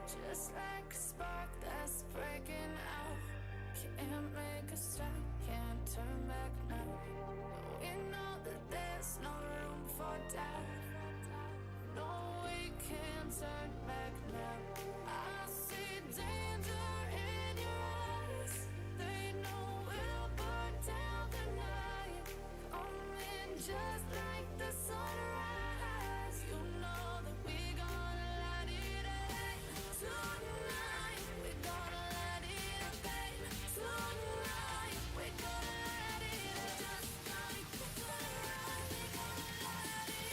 Just like a spark that's breaking out. Can't make a stop, can't turn back now. We know that there's no room for doubt. No, we can't turn back now. I see danger in your eyes. They know we'll burn down the night. Coming just like the sunrise. You know that we gonna light it up tonight. We gonna light it up tonight. We gonna light it up just like the sunrise. We gonna light it up.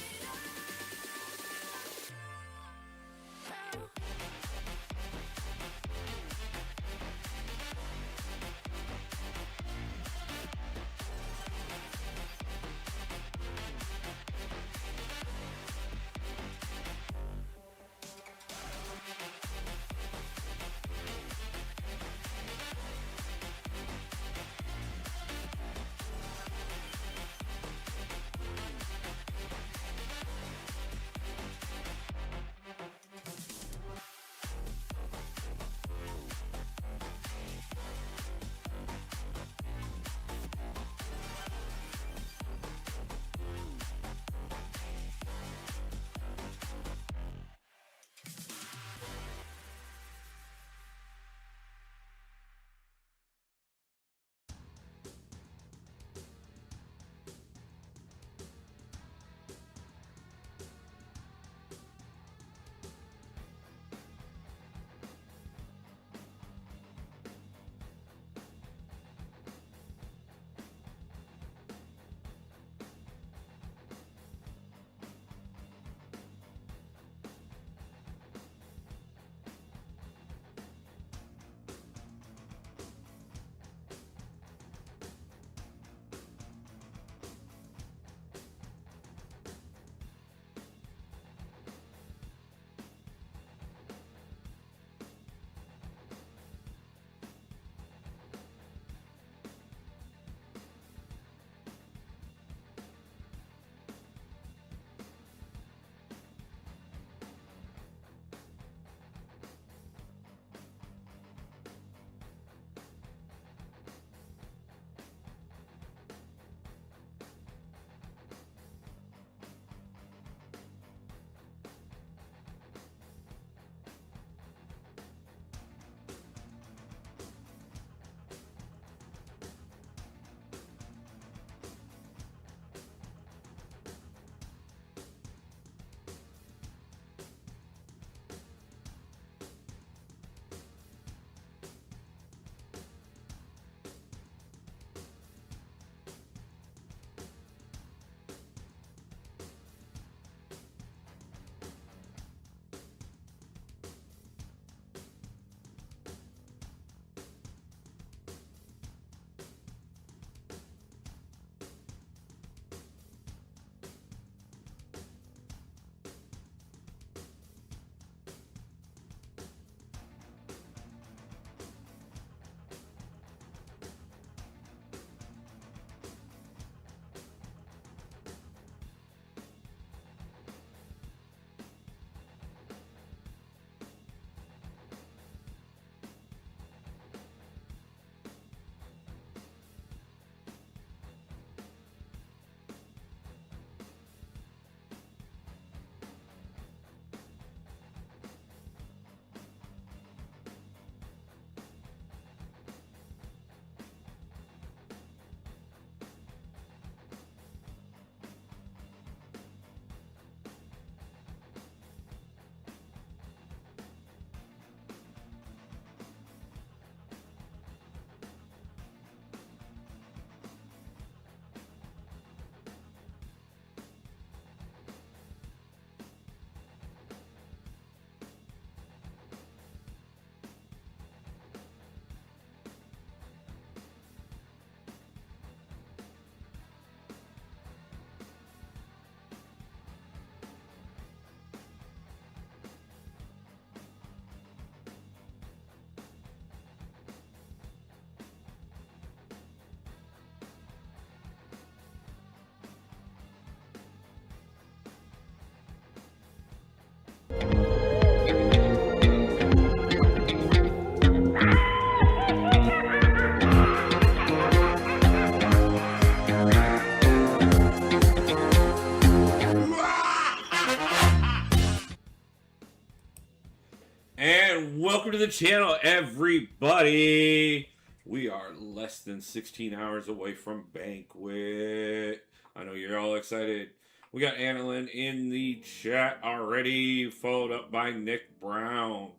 welcome to the channel, everybody. We are less than 16 hours away from Banquet. I know you're all excited. We got Annalyn in the chat already, followed up by Nick Brown.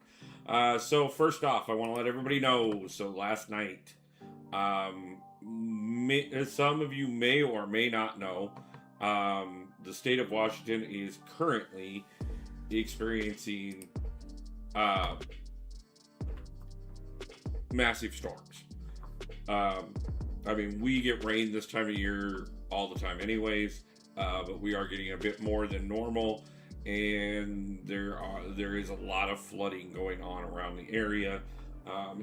So first off, I want to let everybody know, so last night, some of you may or may not know, the state of Washington is currently experiencing massive storms. I mean, we get rain this time of year all the time anyways, but we are getting a bit more than normal, and there is a lot of flooding going on around the area,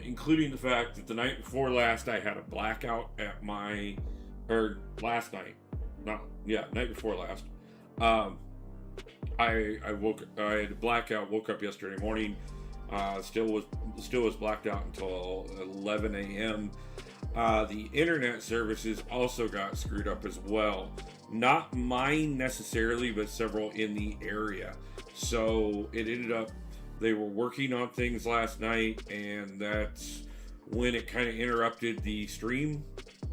including the fact that the night before last I had a blackout at night before last. I had a blackout, woke up yesterday morning, still was blacked out until 11 a.m. The internet services also got screwed up as well. Not mine necessarily, but several in the area. So it ended up, they were working on things last night, and that's when it kind of interrupted the stream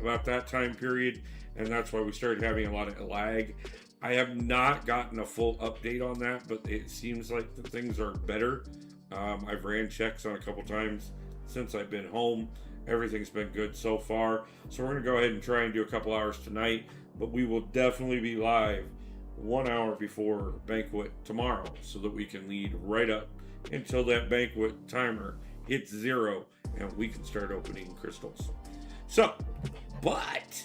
about that time period, and that's why we started having a lot of lag. I have not gotten a full update on that, but it seems like the things are better. I've ran checks on a couple times since I've been home. Everything's been good so far. So we're going to go ahead and try and do a couple hours tonight, but we will definitely be live 1 hour before Banquet tomorrow so that we can lead right up until that Banquet timer hits 0 and we can start opening crystals. So, but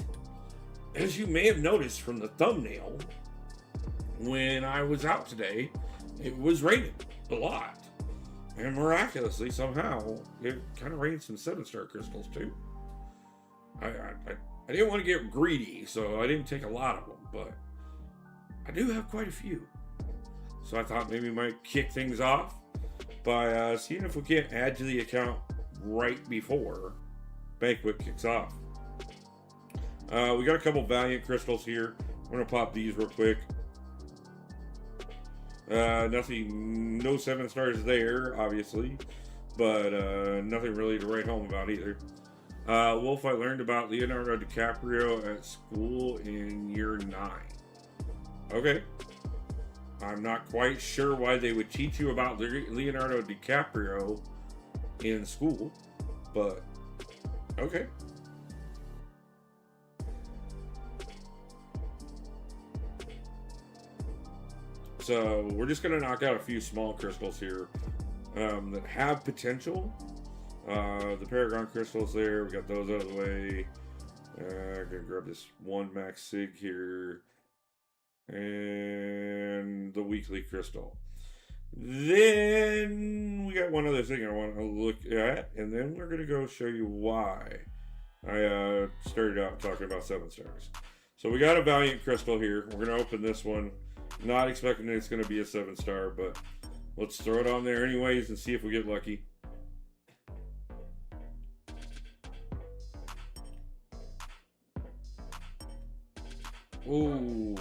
as you may have noticed from the thumbnail, when I was out today, it was raining a lot. And miraculously, somehow, it kind of rained some 7-star crystals too. I didn't want to get greedy, so I didn't take a lot of them, but I do have quite a few. So I thought maybe we might kick things off by seeing if we can't add to the account right before Banquet kicks off. We got a couple Valiant crystals here. I'm going to pop these real quick. Nothing, no 7 stars there, obviously, but nothing really to write home about either. Wolf, I learned about Leonardo DiCaprio at school in year 9. Okay. I'm not quite sure why they would teach you about Leonardo DiCaprio in school, but okay. So we're just going to knock out a few small crystals here that have potential. The Paragon crystals there, we got those out of the way. I'm going to grab this one Max Sig here. And the weekly crystal. Then we got one other thing I want to look at, and then we're going to go show you why I started out talking about 7 stars. So we got a Valiant crystal here. We're going to open this one. Not expecting it's going to be a 7-star, but let's throw it on there anyways and see if we get lucky. Ooh.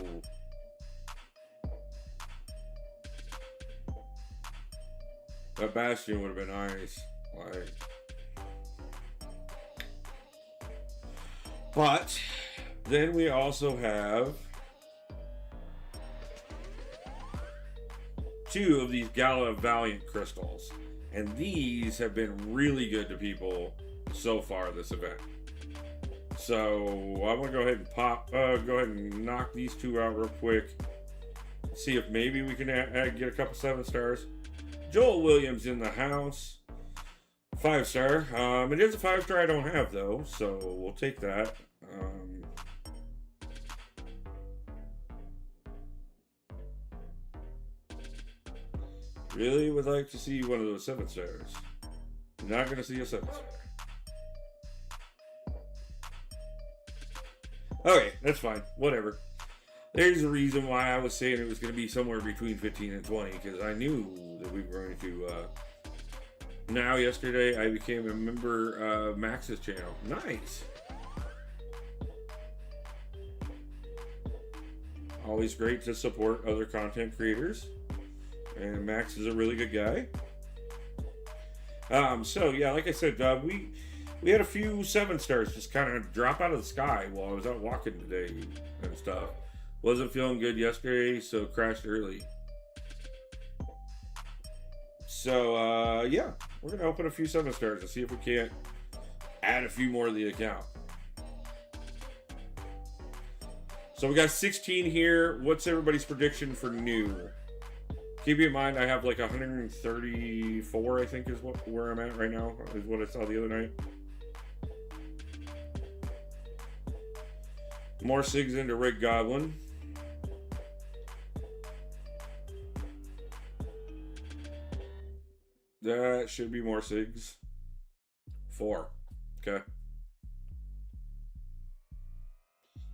That Bastion would have been nice. But then we also have 2 of these Gala Valiant crystals, and these have been really good to people so far this event. So I'm gonna go ahead and go ahead and knock these 2 out real quick. See if maybe we can get a couple 7 stars. Joel Williams in the house, 5-star. It is a 5-star I don't have though, so we'll take that. Really would like to see one of those 7 stars. Not going to see a 7-star. Okay, that's fine. Whatever. There's a reason why I was saying it was going to be somewhere between 15 and 20, because I knew that we were going to... Now, yesterday, I became a member of Max's channel. Nice! Always great to support other content creators. And Max is a really good guy. So yeah, like I said, we had a few 7 stars just kind of drop out of the sky while I was out walking today and stuff. Wasn't feeling good yesterday, so crashed early. So yeah, we're gonna open a few 7 stars and see if we can't add a few more to the account. So we got 16 here. What's everybody's prediction for new? Keep in mind, I have like 134, I think is where I'm at right now, is what I saw the other night. More SIGs into Red Goblin. That should be more SIGs. 4. Okay.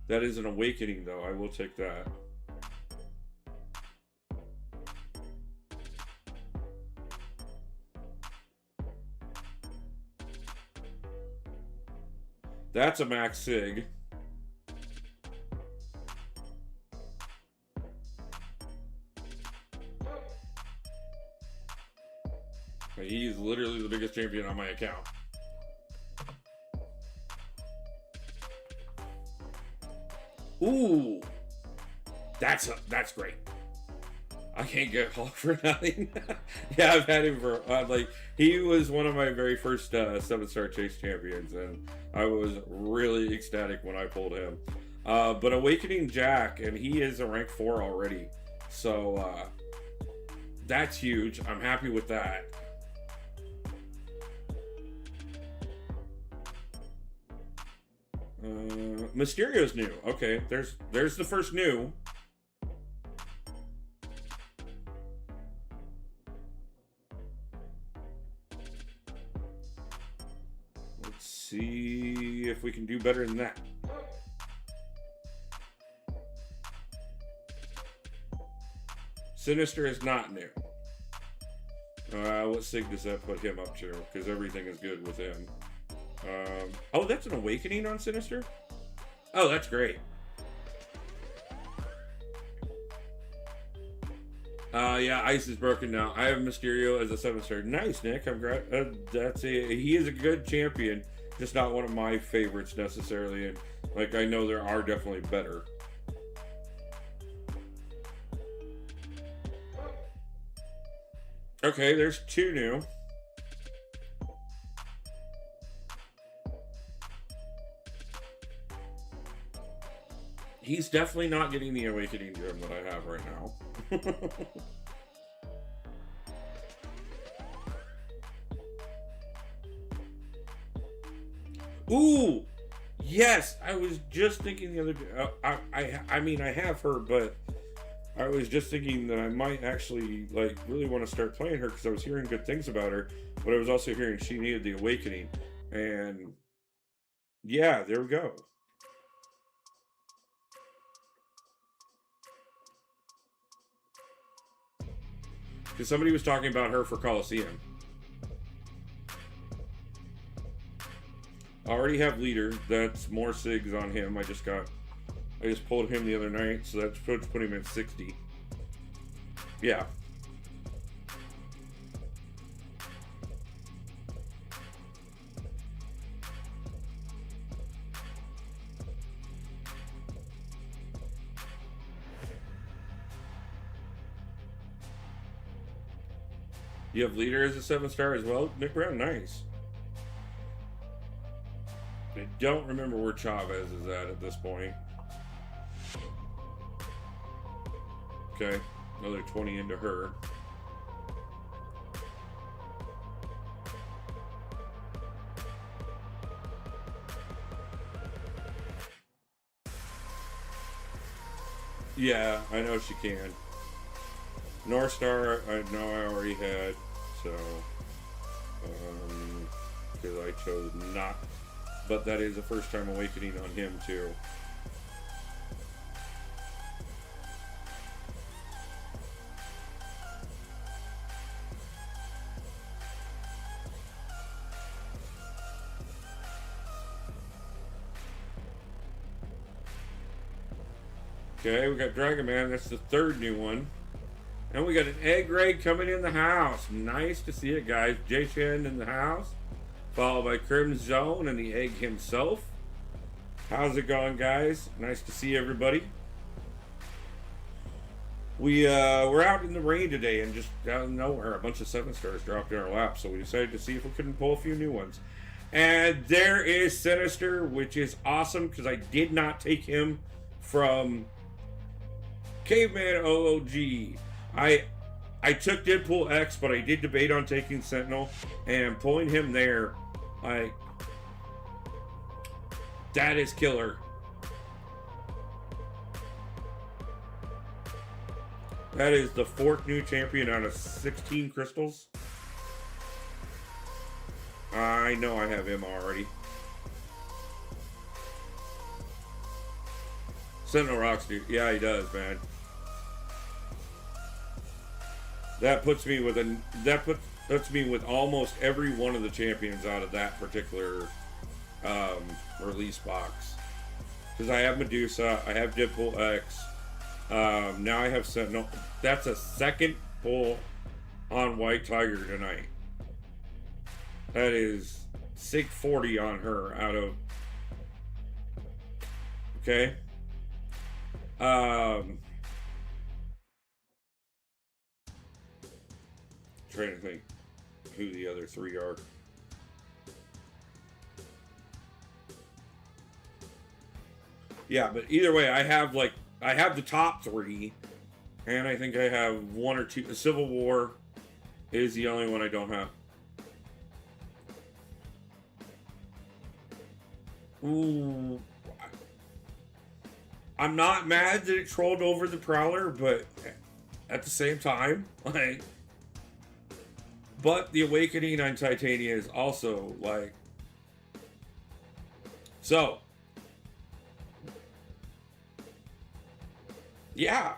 That is an awakening, though. I will take that. That's a max SIG. He's literally the biggest champion on my account. Ooh, that's great. I can't get Hulk for nothing. Yeah, I've had him for like he was one of my very first 7-star chase champions, and I was really ecstatic when I pulled him. But Awakening Jack, and he is a rank 4 already, so that's huge. I'm happy with that. Mysterio's new. Okay, there's the first new. Let's see if we can do better than that. Sinister is not new. What SIG does that put him up to? Because everything is good with him. Oh, that's an awakening on Sinister? Oh, that's great. Yeah, Ice is broken now. I have Mysterio as a 7-star. Nice, Nick. I'm glad. He is a good champion, just not one of my favorites necessarily. And like I know there are definitely better. Okay, there's 2 new. He's definitely not getting the Awakening Gem that I have right now. Ooh, yes. I was just thinking the other day. I mean, I have her, but I was just thinking that I might actually like really want to start playing her because I was hearing good things about her, but I was also hearing she needed the Awakening, and yeah, there we go. Because somebody was talking about her for Coliseum. I already have Leader. That's more SIGs on him. I just pulled him the other night, so that's put him at 60. Yeah. You have Leader as a 7-star as well? Nick Brown, nice. I don't remember where Chavez is at this point. Okay, another 20 into her. Yeah, I know she can. North Star, I know I already had, so because I chose not, but that is a first time awakening on him too. Okay, we got Dragon Man. That's the 3rd new one. And we got an egg raid coming in the house. Nice to see it, guys. Jay Shen in the house, followed by Crimson Zone and the egg himself. How's it going, guys? Nice to see everybody. We're out in the rain today, and just out of nowhere, a bunch of 7-stars dropped in our lap. So we decided to see if we couldn't pull a few new ones. And there is Sinister, which is awesome because I did not take him from Caveman OOG. I took Deadpool X, but I did debate on taking Sentinel, and pulling him there, that is killer. That is the 4th new champion out of 16 crystals. I know I have him already. Sentinel rocks, dude. Yeah, he does, man. That puts me with puts me with almost every one of the champions out of that particular release box. Because I have Medusa, I have Deadpool X, now I have Sentinel. That's a 2nd pull on White Tiger tonight. That is 640 on her out of. Okay. Trying to think who the other 3 are. Yeah, but either way, I have the top 3, and I think I have 1 or 2. Civil War is the only one I don't have. Ooh, I'm not mad that it trolled over the Prowler, but at the same time, but the Awakening on Titania is also so. Yeah.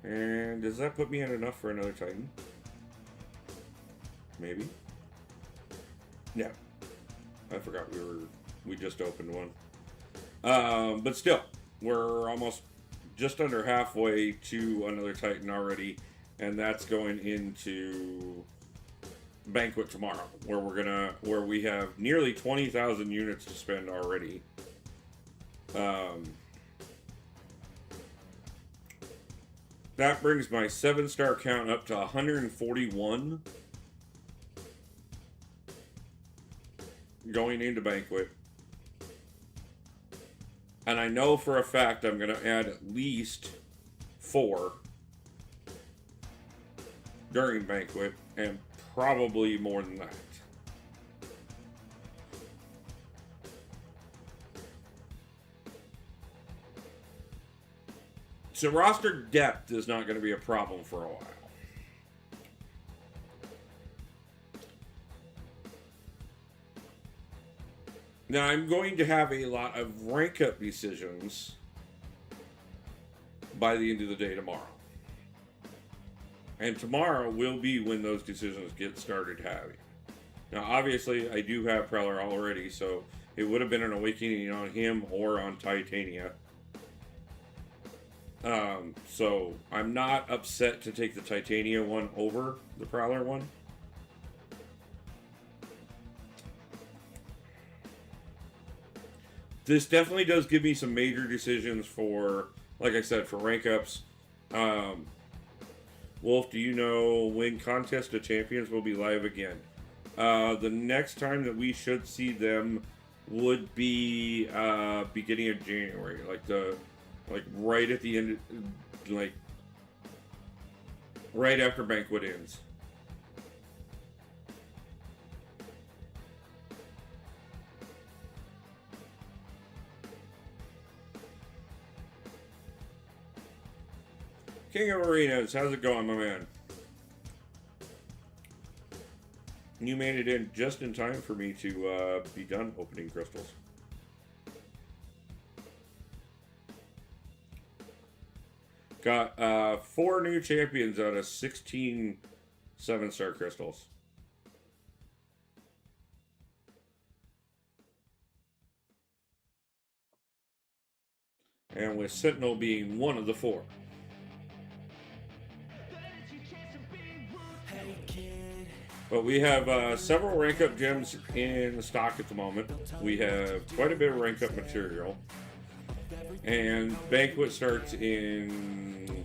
And does that put me in enough for another Titan? Maybe. Yeah. I forgot we just opened one. But still, we're almost just under halfway to another Titan already, and that's going into Banquet tomorrow, where we have nearly 20,000 units to spend already. That brings my 7-star count up to 141 going into Banquet. And I know for a fact I'm going to add at least 4 during Banquet, and probably more than that. So roster depth is not going to be a problem for a while. Now I'm going to have a lot of rank up decisions by the end of the day tomorrow. And tomorrow will be when those decisions get started having. Now obviously I do have Prowler already, so it would have been an Awakening on him or on Titania. So I'm not upset to take the Titania one over the Prowler one. This definitely does give me some major decisions for, like I said, for rank ups. Wolf, do you know when Contest of Champions will be live again? The next time that we should see them would be beginning of January, like right at the end, like right after Banquet ends. King of Arenas, how's it going, my man? You made it in just in time for me to be done opening crystals. Got 4 new champions out of 16 7-star crystals. And with Sentinel being one of the 4. But we have several rank up gems in stock at the moment. We have quite a bit of rank up material. And Banquet starts in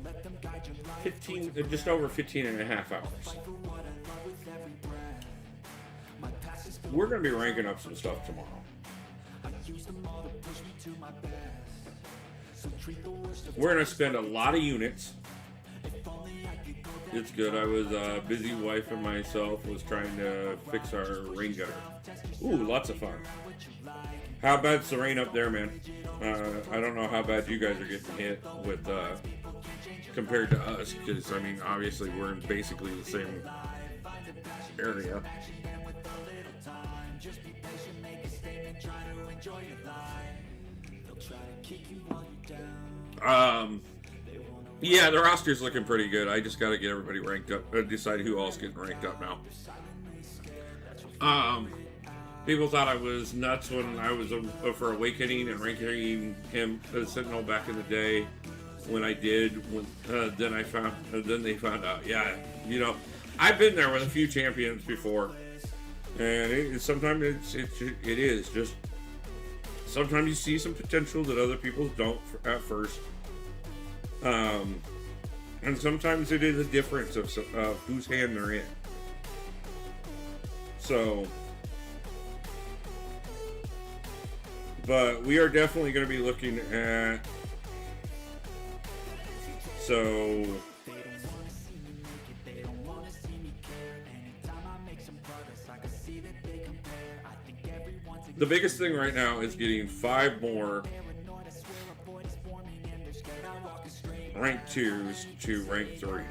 15, just over 15 and a half hours. We're going to be ranking up some stuff tomorrow. We're going to spend a lot of units. It's good. I was busy, wife and myself was trying to fix our rain gutter. Ooh, lots of fun. How bad's the rain up there, man? I don't know how bad you guys are getting hit with compared to us, because I mean, obviously we're in basically the same area. Yeah, the roster's looking pretty good. I just got to get everybody ranked up, decide who else getting ranked up now. People thought I was nuts when I was for Awakening and ranking him as Sentinel back in the day. When I did, then they found out. Yeah, you know, I've been there with a few champions before, and sometimes it is just. Sometimes you see some potential that other people don't at first, and sometimes it is a difference of whose hand they're in. So. But we are definitely going to be looking at, the biggest thing right now is getting 5 more rank 2s to rank 3.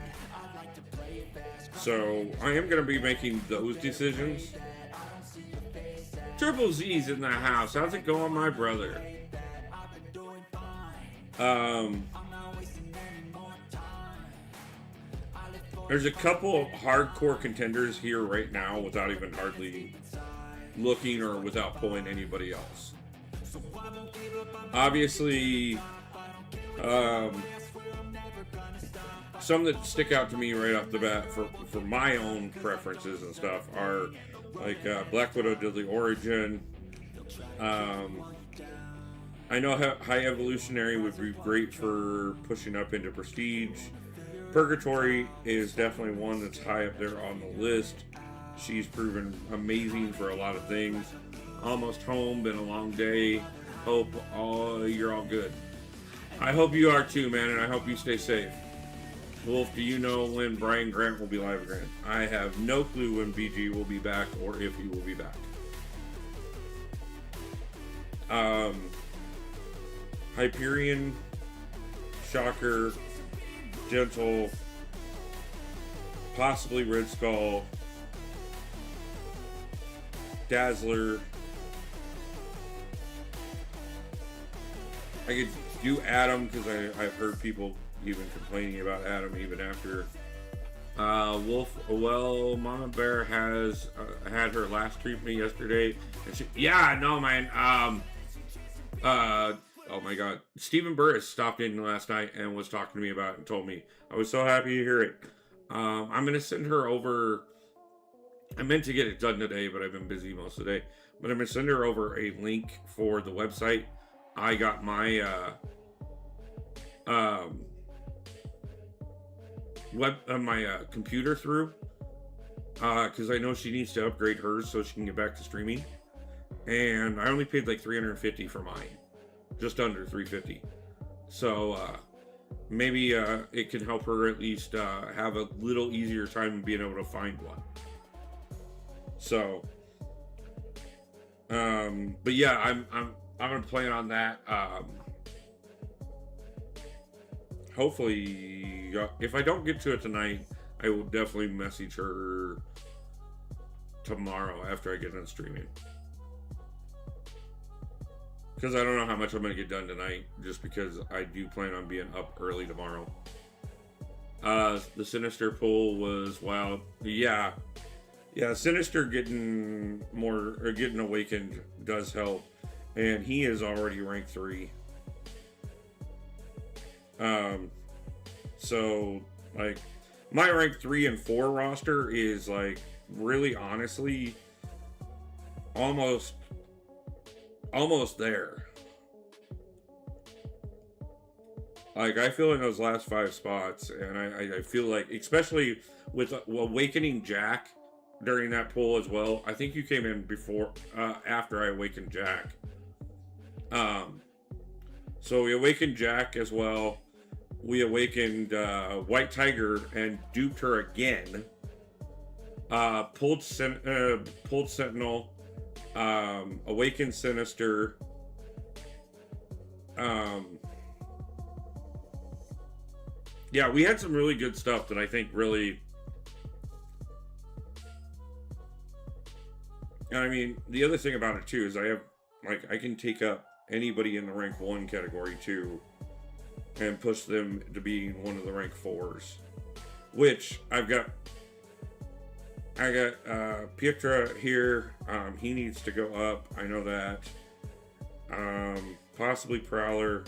So I am going to be making those decisions. Triple Z's in the house. How's it going, my brother? There's a couple of hardcore contenders here right now without even hardly looking or without pulling anybody else. Obviously, some that stick out to me right off the bat for my own preferences and stuff are like Black Widow Deadly Origin. I know High Evolutionary would be great for pushing up into Prestige. Purgatory is definitely one that's high up there on the list. She's proven amazing for a lot of things. Almost Home, been a long day. Hope you're all good. I hope you are too, man, and I hope you stay safe. Wolf, do you know when Brian Grant will be live again? I have no clue when BG will be back or if he will be back. Hyperion, Shocker, Gentle, possibly Red Skull, Dazzler. I could do Adam because I've heard people even complaining about Adam even after. Wolf, well, Mama Bear has had her last treatment yesterday. And yeah, no, man. Oh my God. Stephen Burris stopped in last night and was talking to me about it and told me. I was so happy to hear it. I'm going to send her over. I meant to get it done today, but I've been busy most of the day. But I'm going to send her over a link for the website. I got my computer through because I know she needs to upgrade hers so she can get back to streaming, and I only paid like $350 for mine, just under $350. So maybe it can help her at least have a little easier time being able to find one. So but yeah, I'm gonna plan on that. Hopefully, if I don't get to it tonight, I will definitely message her tomorrow after I get done streaming. Because I don't know how much I'm going to get done tonight, just because I do plan on being up early tomorrow. The Sinister pull was wild. Yeah, Sinister getting awakened does help, and he is already rank 3. So like my rank 3 and 4 roster is like really honestly almost there. Like, I feel in those last 5 spots, and I feel like, especially with Awakening Jack during that pull as well. I think you came in after I Awakened Jack. So we Awakened Jack as well. We Awakened White Tiger and duped her again. Pulled Sentinel. Awakened Sinister. Yeah, we had some really good stuff that I think really... I mean, the other thing about it too is I can take up anybody in the rank 1 category too and push them to being one of the rank 4s. Which I got Pietra here. He needs to go up. I know that. Possibly Prowler.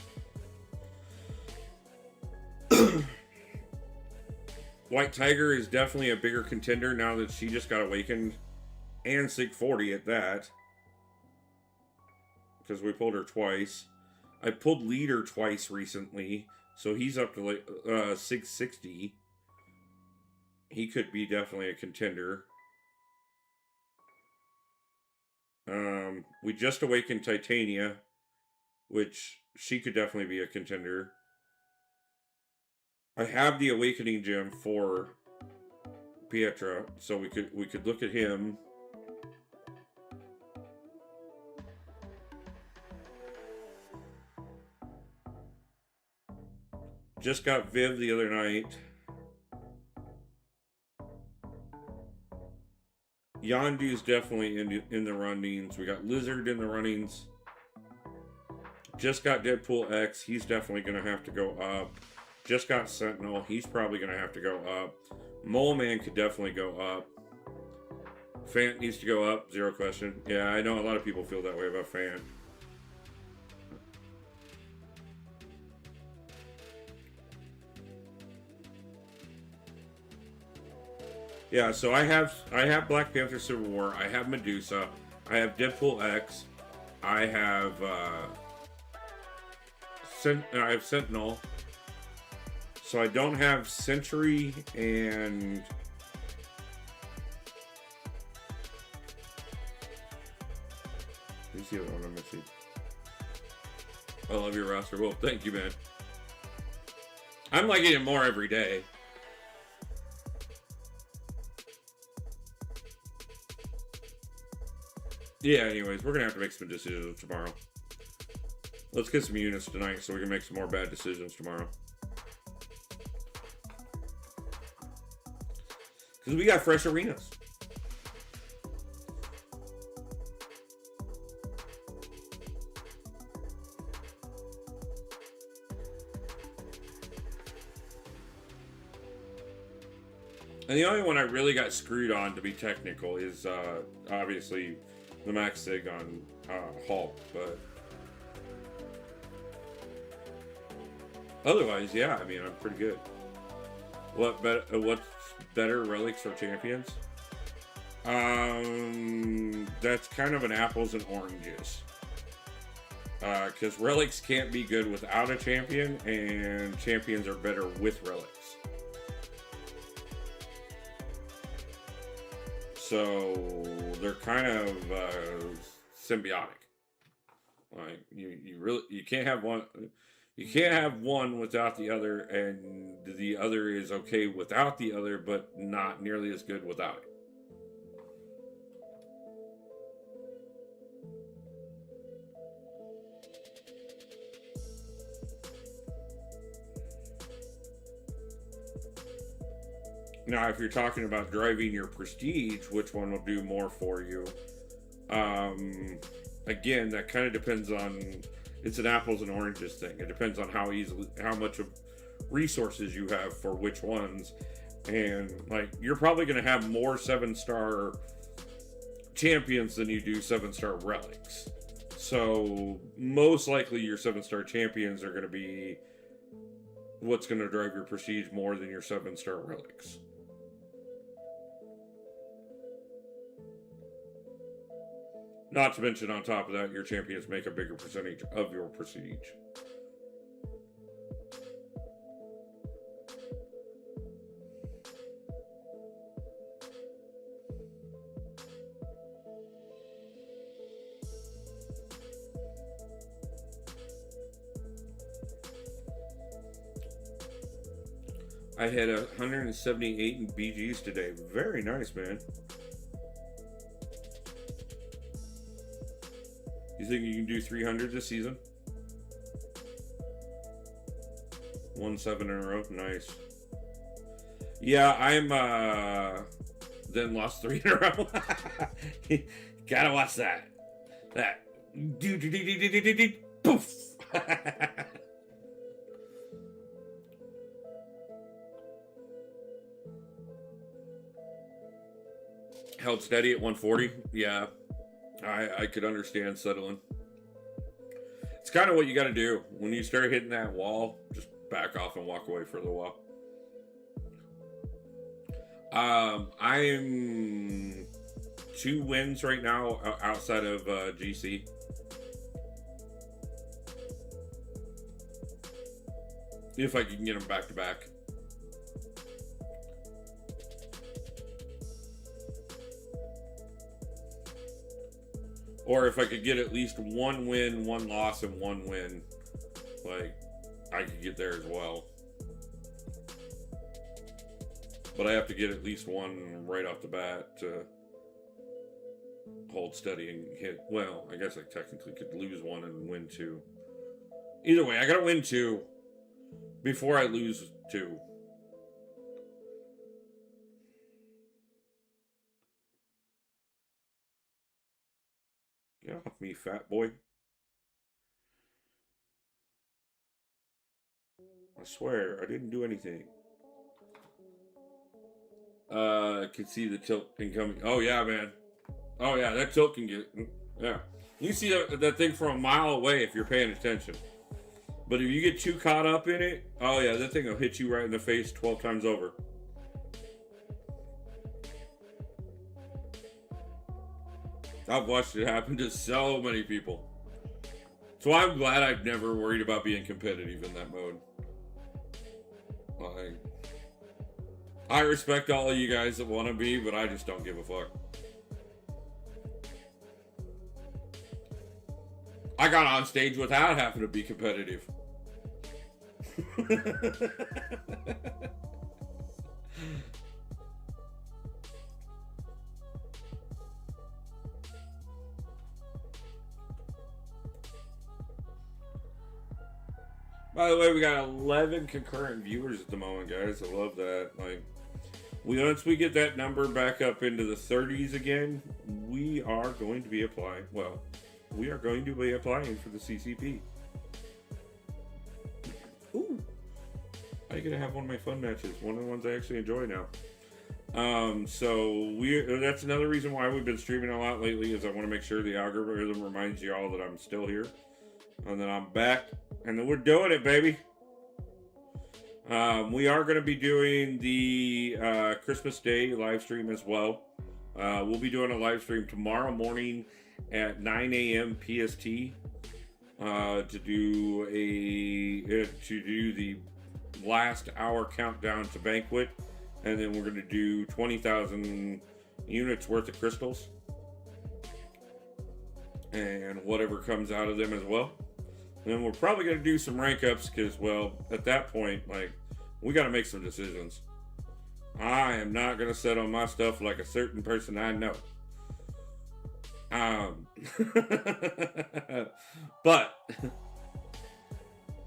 White Tiger is definitely a bigger contender now that she just got awakened. And Sig 40 at that. Because we pulled her twice. I pulled Leader twice recently. So he's up to like 660. He could be definitely a contender. We just awakened Titania, which she could definitely be a contender. I have the Awakening Gem for Pietra, so we could look at him. Just got Viv the other night. Yondu's definitely in the runnings. We got Lizard in the runnings. Just got Deadpool X. He's definitely going to have to go up. Just got Sentinel. He's probably going to have to go up. Mole Man could definitely go up. Fant needs to go up. Zero question. Yeah, I know a lot of people feel that way about Fant. Yeah, so I have Black Panther Civil War. I have Medusa. I have Deadpool X. I have Sentinel. So I don't have Sentry and who's the other one I'm missing? I love your roster. Well, thank you, man. I'm liking it more every day. Yeah, anyways, we're gonna have to make some decisions tomorrow. Let's get some units tonight so we can make some more bad decisions tomorrow. Because we got fresh arenas. And the only one I really got screwed on, to be technical, is obviously the Max Sig on Hulk, but otherwise, yeah, I mean, I'm pretty good. What's better, relics or champions? That's kind of an apples and oranges. Because relics can't be good without a champion, and champions are better with relics. So they're kind of symbiotic. Like you can't have one. You can't have one without the other, and the other is okay without the other, but not nearly as good without it. Now, if you're talking about driving your prestige, which one will do more for you? Again, that kind of depends on, it's an apples and oranges thing. It depends on how much of resources you have for which ones. And like, you're probably going to have more 7-star champions than you do 7-star relics. So most likely your 7-star champions are going to be what's going to drive your prestige more than your 7-star relics. Not to mention, on top of that, your champions make a bigger percentage of your prestige. I had 178 in BGs today. Very nice, man. You think you can do 300 this season? 1-7 in a row. Nice. Yeah, I'm then lost 3 in a row. Gotta watch that. That. Poof. Held steady at 140. Yeah. I could understand settling. It's kind of what you got to do. When you start hitting that wall, just back off and walk away for a little while. I'm 2 wins right now outside of GC. If I can get them back to back. Or if I could get at least 1 win, 1 loss, and 1 win, like, I could get there as well. But I have to get at least 1 right off the bat to hold steady and hit. Well, I guess I technically could lose 1 and win 2. Either way, I gotta win 2 before I lose 2. Get off me, fat boy. I swear, I didn't do anything. I can see the tilt incoming. Oh, yeah, man. Oh, yeah, that tilt can get... Yeah. You see that thing from a mile away if you're paying attention. But if you get too caught up in it, oh, yeah, that thing will hit you right in the face 12 times over. I've watched it happen to so many people. So I'm glad I've never worried about being competitive in that mode. Like, I respect all of you guys that want to be, but I just don't give a fuck. I got on stage without having to be competitive. By the way, we got 11 concurrent viewers at the moment, guys. I love that. Like, once we get that number back up into the 30s again, we are going to be applying. Well, we are going to be applying for the CCP. Ooh, I get to have one of my fun matches. One of the ones I actually enjoy now. So that's another reason why we've been streaming a lot lately, is I want to make sure the algorithm reminds you all that I'm still here and that I'm back and that we're doing it, baby. We are going to be doing the Christmas Day live stream as well. We'll be doing a live stream tomorrow morning at 9 a.m. PST to do the last hour countdown to Banquet, and then we're going to do 20,000 units worth of crystals and whatever comes out of them as well. And then we're probably going to do some rank ups because, well, at that point, like, we got to make some decisions. I am not going to settle my stuff like a certain person I know. But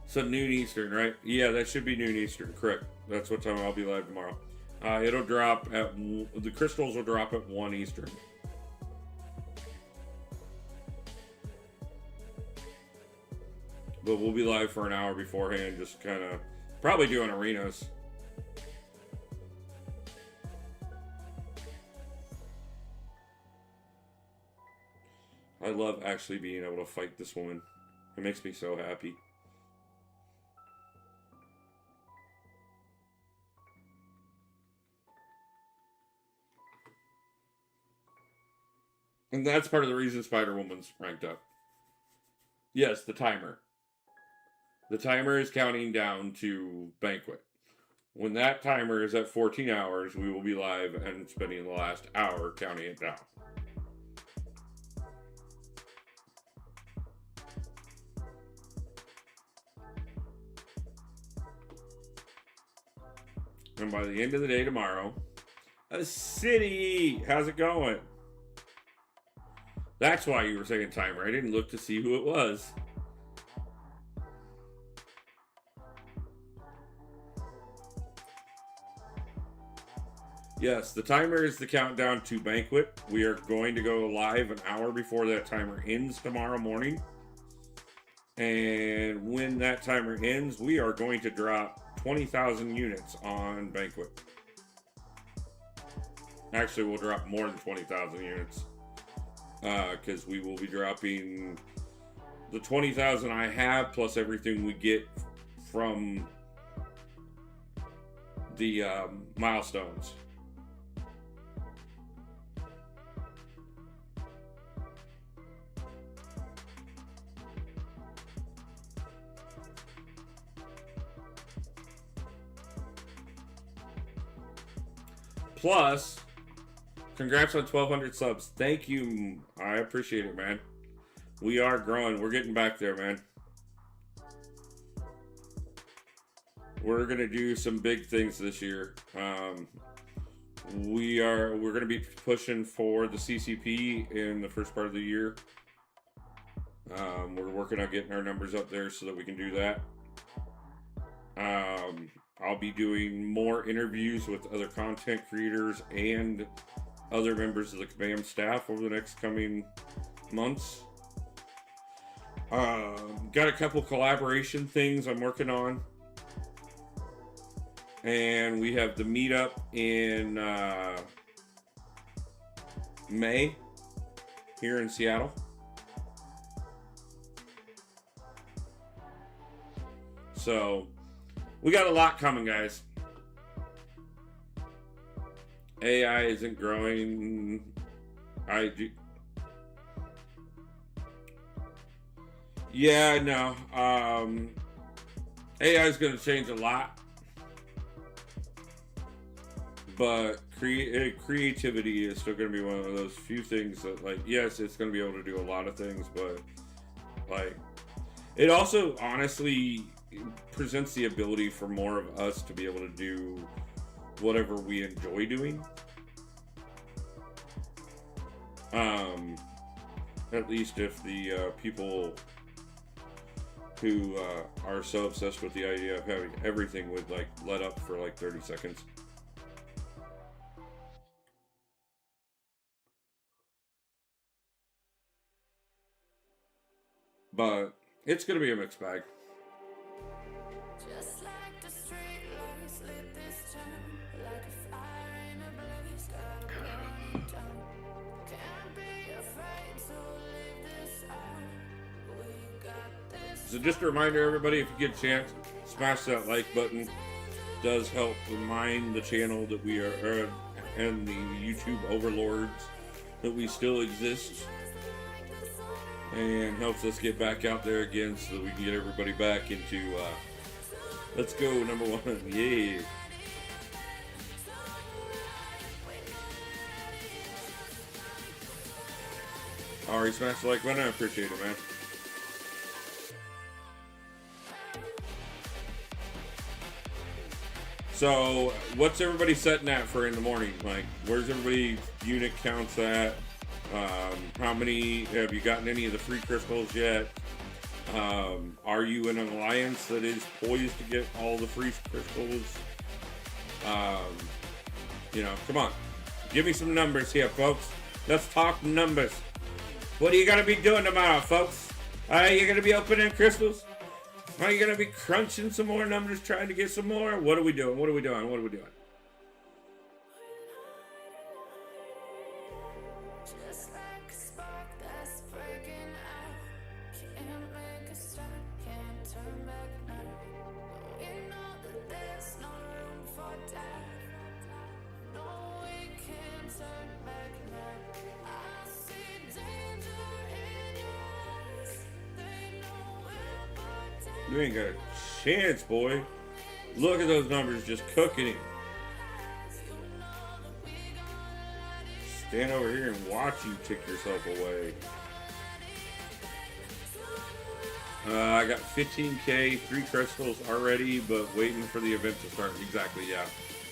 so noon Eastern, right? Yeah, that should be noon Eastern, correct. That's what time I'll be live tomorrow. It'll drop at the crystals will drop at 1 Eastern. But we'll be live for an hour beforehand, just kind of probably doing arenas. I love actually being able to fight this woman. It makes me so happy. And that's part of the reason Spider-Woman's ranked up. Yes, the timer. The timer is counting down to Banquet. When that timer is at 14 hours, we will be live and spending the last hour counting it down. And by the end of the day tomorrow, a city! How's it going? That's why you were saying timer. I didn't look to see who it was. Yes, the timer is the countdown to Banquet. We are going to go live an hour before that timer ends tomorrow morning. And when that timer ends, we are going to drop 20,000 units on Banquet. Actually, we'll drop more than 20,000 units. Because we will be dropping the 20,000 I have, plus everything we get from the milestones. Plus, congrats on 1,200 subs. Thank you. I appreciate it, man. We are growing. We're getting back there, man. We're gonna do some big things this year. We're gonna be pushing for the CCP in the first part of the year. We're working on getting our numbers up there so that we can do that. I'll be doing more interviews with other content creators and other members of the Kabam staff over the next coming months. Got a couple collaboration things I'm working on. And we have the meetup in May here in Seattle. So we got a lot coming, guys. AI isn't growing. Yeah, no. AI is going to change a lot. But creativity is still going to be one of those few things that, like, yes, it's going to be able to do a lot of things, but, like, it also honestly presents the ability for more of us to be able to do whatever we enjoy doing. At least if the people who are so obsessed with the idea of having everything would, like, let up for like 30 seconds. But it's going to be a mixed bag. Just like the street lights lit this town, like a fire in a blaze, gotta burn it down. Can't be afraid to live this out. We got this. So just a reminder, everybody, if you get a chance, smash that like button. It does help remind the channel that we are, and the YouTube overlords, that we still exist. And helps us get back out there again so that we can get everybody back into, let's go, number one, yeah. Alright, smash the like button, I appreciate it, man. So, what's everybody setting at for in the morning? Like, where's everybody unit counts at? How many, have you gotten any of the free crystals yet? Are you in an alliance that is poised to get all the free crystals? You know, come on. Give me some numbers here, folks. Let's talk numbers. What are you going to be doing tomorrow, folks? Are you going to be opening crystals? Are you going to be crunching some more numbers, trying to get some more? What are we doing? What are we doing? What are we doing? Just like a spark that's breaking out. Can't make a stop, can't turn back now. We know that there's no room for doubt. No, we can't turn back now. I see danger in your eyes. They know we're but You ain't got a chance, boy. Look at those numbers just cooking him. Stand over here and watch you tick yourself away. I got 15K, 3 crystals already, but waiting for the event to start. Exactly, yeah.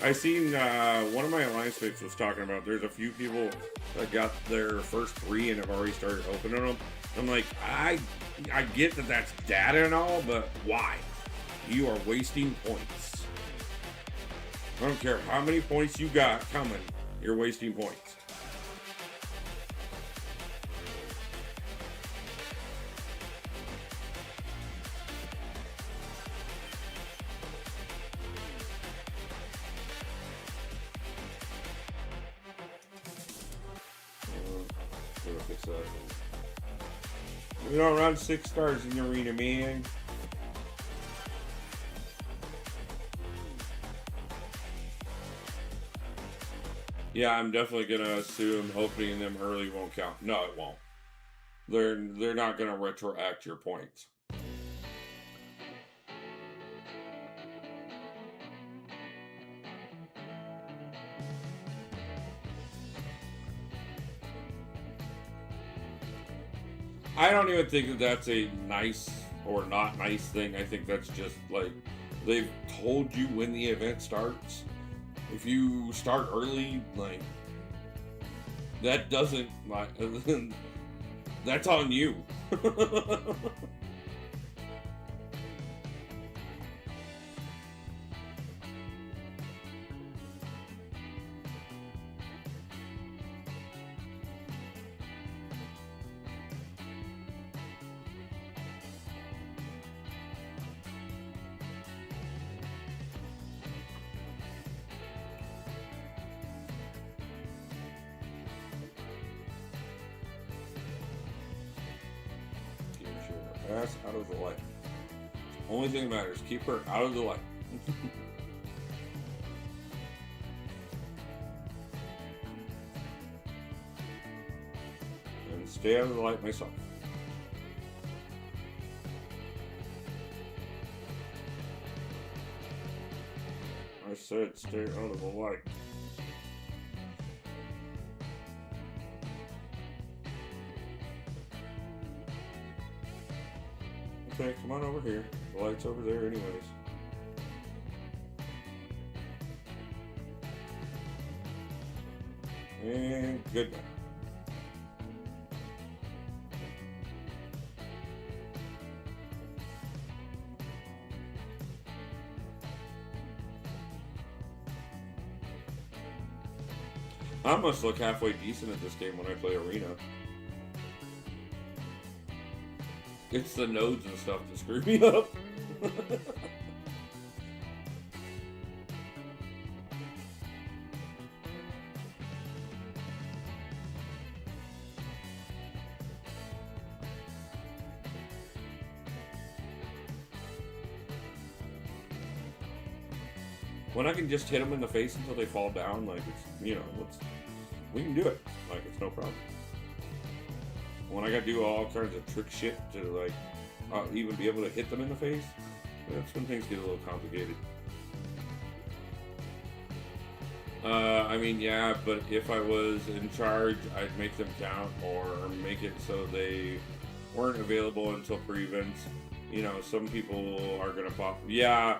I seen one of my alliance mates was talking about there's a few people that got their first 3 and have already started opening them. I'm like, I get that that's data and all, but why? You are wasting points. I don't care how many points you got coming, you're wasting points. We don't run 6 stars in the arena, man. Yeah, I'm definitely gonna assume opening them early won't count. No, it won't. They're not gonna retroact your points. I don't even think that that's a nice or not nice thing. I think that's just like they've told you when the event starts. If you start early, like that doesn't like that's on you. Ass out of the light. Only thing that matters, keep her out of the light. And stay out of the light myself. I said stay out of the light. Okay, come on over here. The light's over there anyways. And good night. I must look halfway decent at this game when I play Arena. It's the nodes and stuff that screw me up. When I can just hit them in the face until they fall down, like it's, you know, we can do it. Like it's no problem. When I gotta do all kinds of trick shit to like even be able to hit them in the face, that's when things get a little complicated. I mean, yeah, but if I was in charge, I'd make them count or make it so they weren't available until pre-events. You know, some people are gonna pop. Yeah,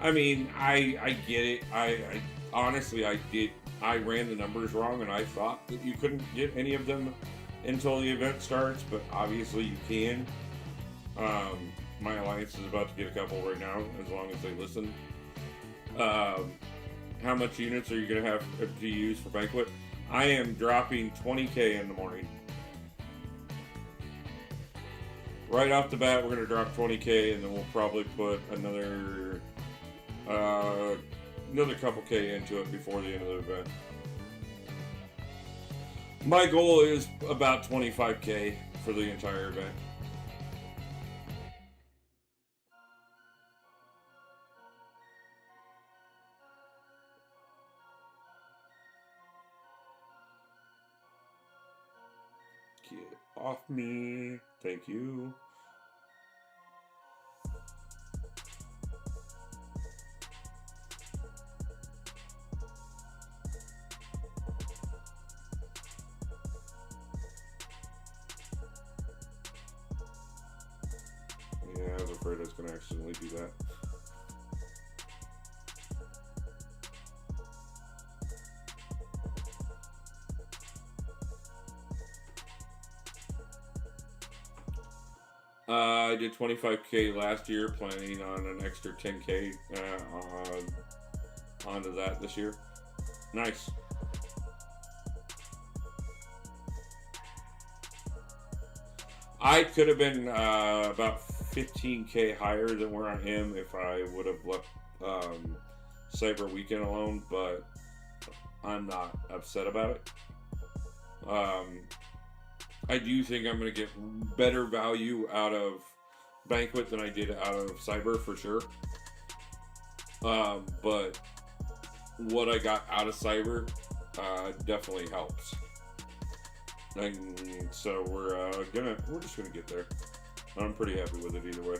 I mean, I get it. I honestly, I ran the numbers wrong, and I thought that you couldn't get any of them until the event starts, but obviously you can. My alliance is about to get a couple right now, as long as they listen. how much units are you going to have to use for Banquet? I am dropping 20K in the morning. Right off the bat, we're going to drop 20K, and then we'll probably put another couple K into it before the end of the event. My goal is about 25K for the entire event. Get off me. Thank you. Yeah, I was afraid I was going to accidentally do that. I did 25K last year, planning on an extra 10K onto that this year. Nice. I could have been about 15K higher than where I am if I would have left Cyber Weekend alone, but I'm not upset about it. I do think I'm going to get better value out of Banquet than I did out of Cyber for sure. But what I got out of Cyber definitely helps. And so we're just gonna get there. I'm pretty happy with it either way.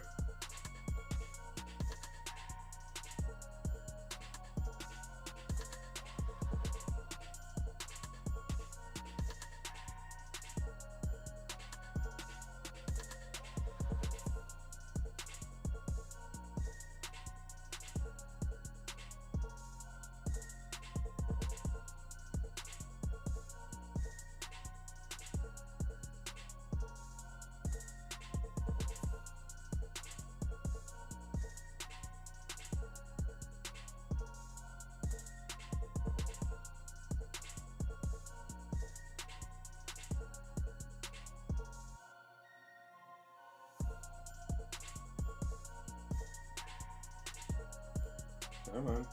Come on.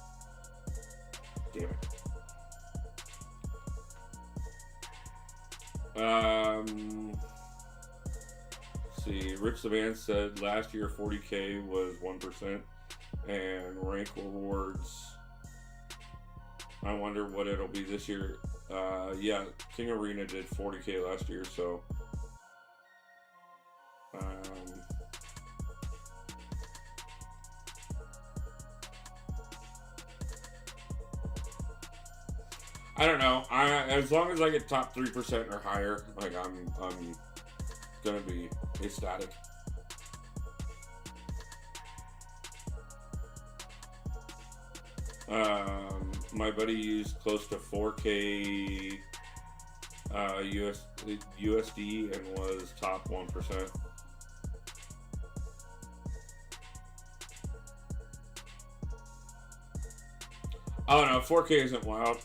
Damn it. See, Rich the Man said last year 40K was 1%, and rank rewards, I wonder what it'll be this year. Yeah, King Arena did 40K last year, so I don't know. As long as I get top 3% or higher, like I'm gonna be ecstatic. My buddy used close to 4K USD and was top 1%. Oh no, 4K isn't wild.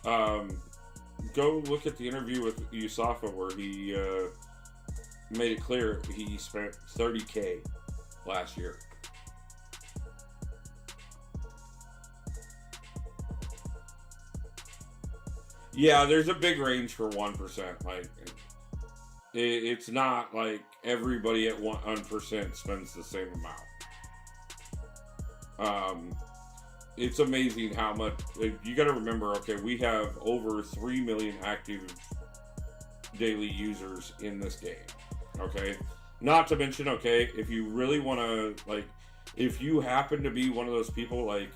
Go look at the interview with Yusafa where he made it clear he spent 30K last year. Yeah, there's a big range for 1%. Like, it's not everybody at 1% spends the same amount. It's amazing how much. You got to remember, okay, we have over 3 million active daily users in this game. Okay, not to mention, okay, if you really want to, if you happen to be one of those people like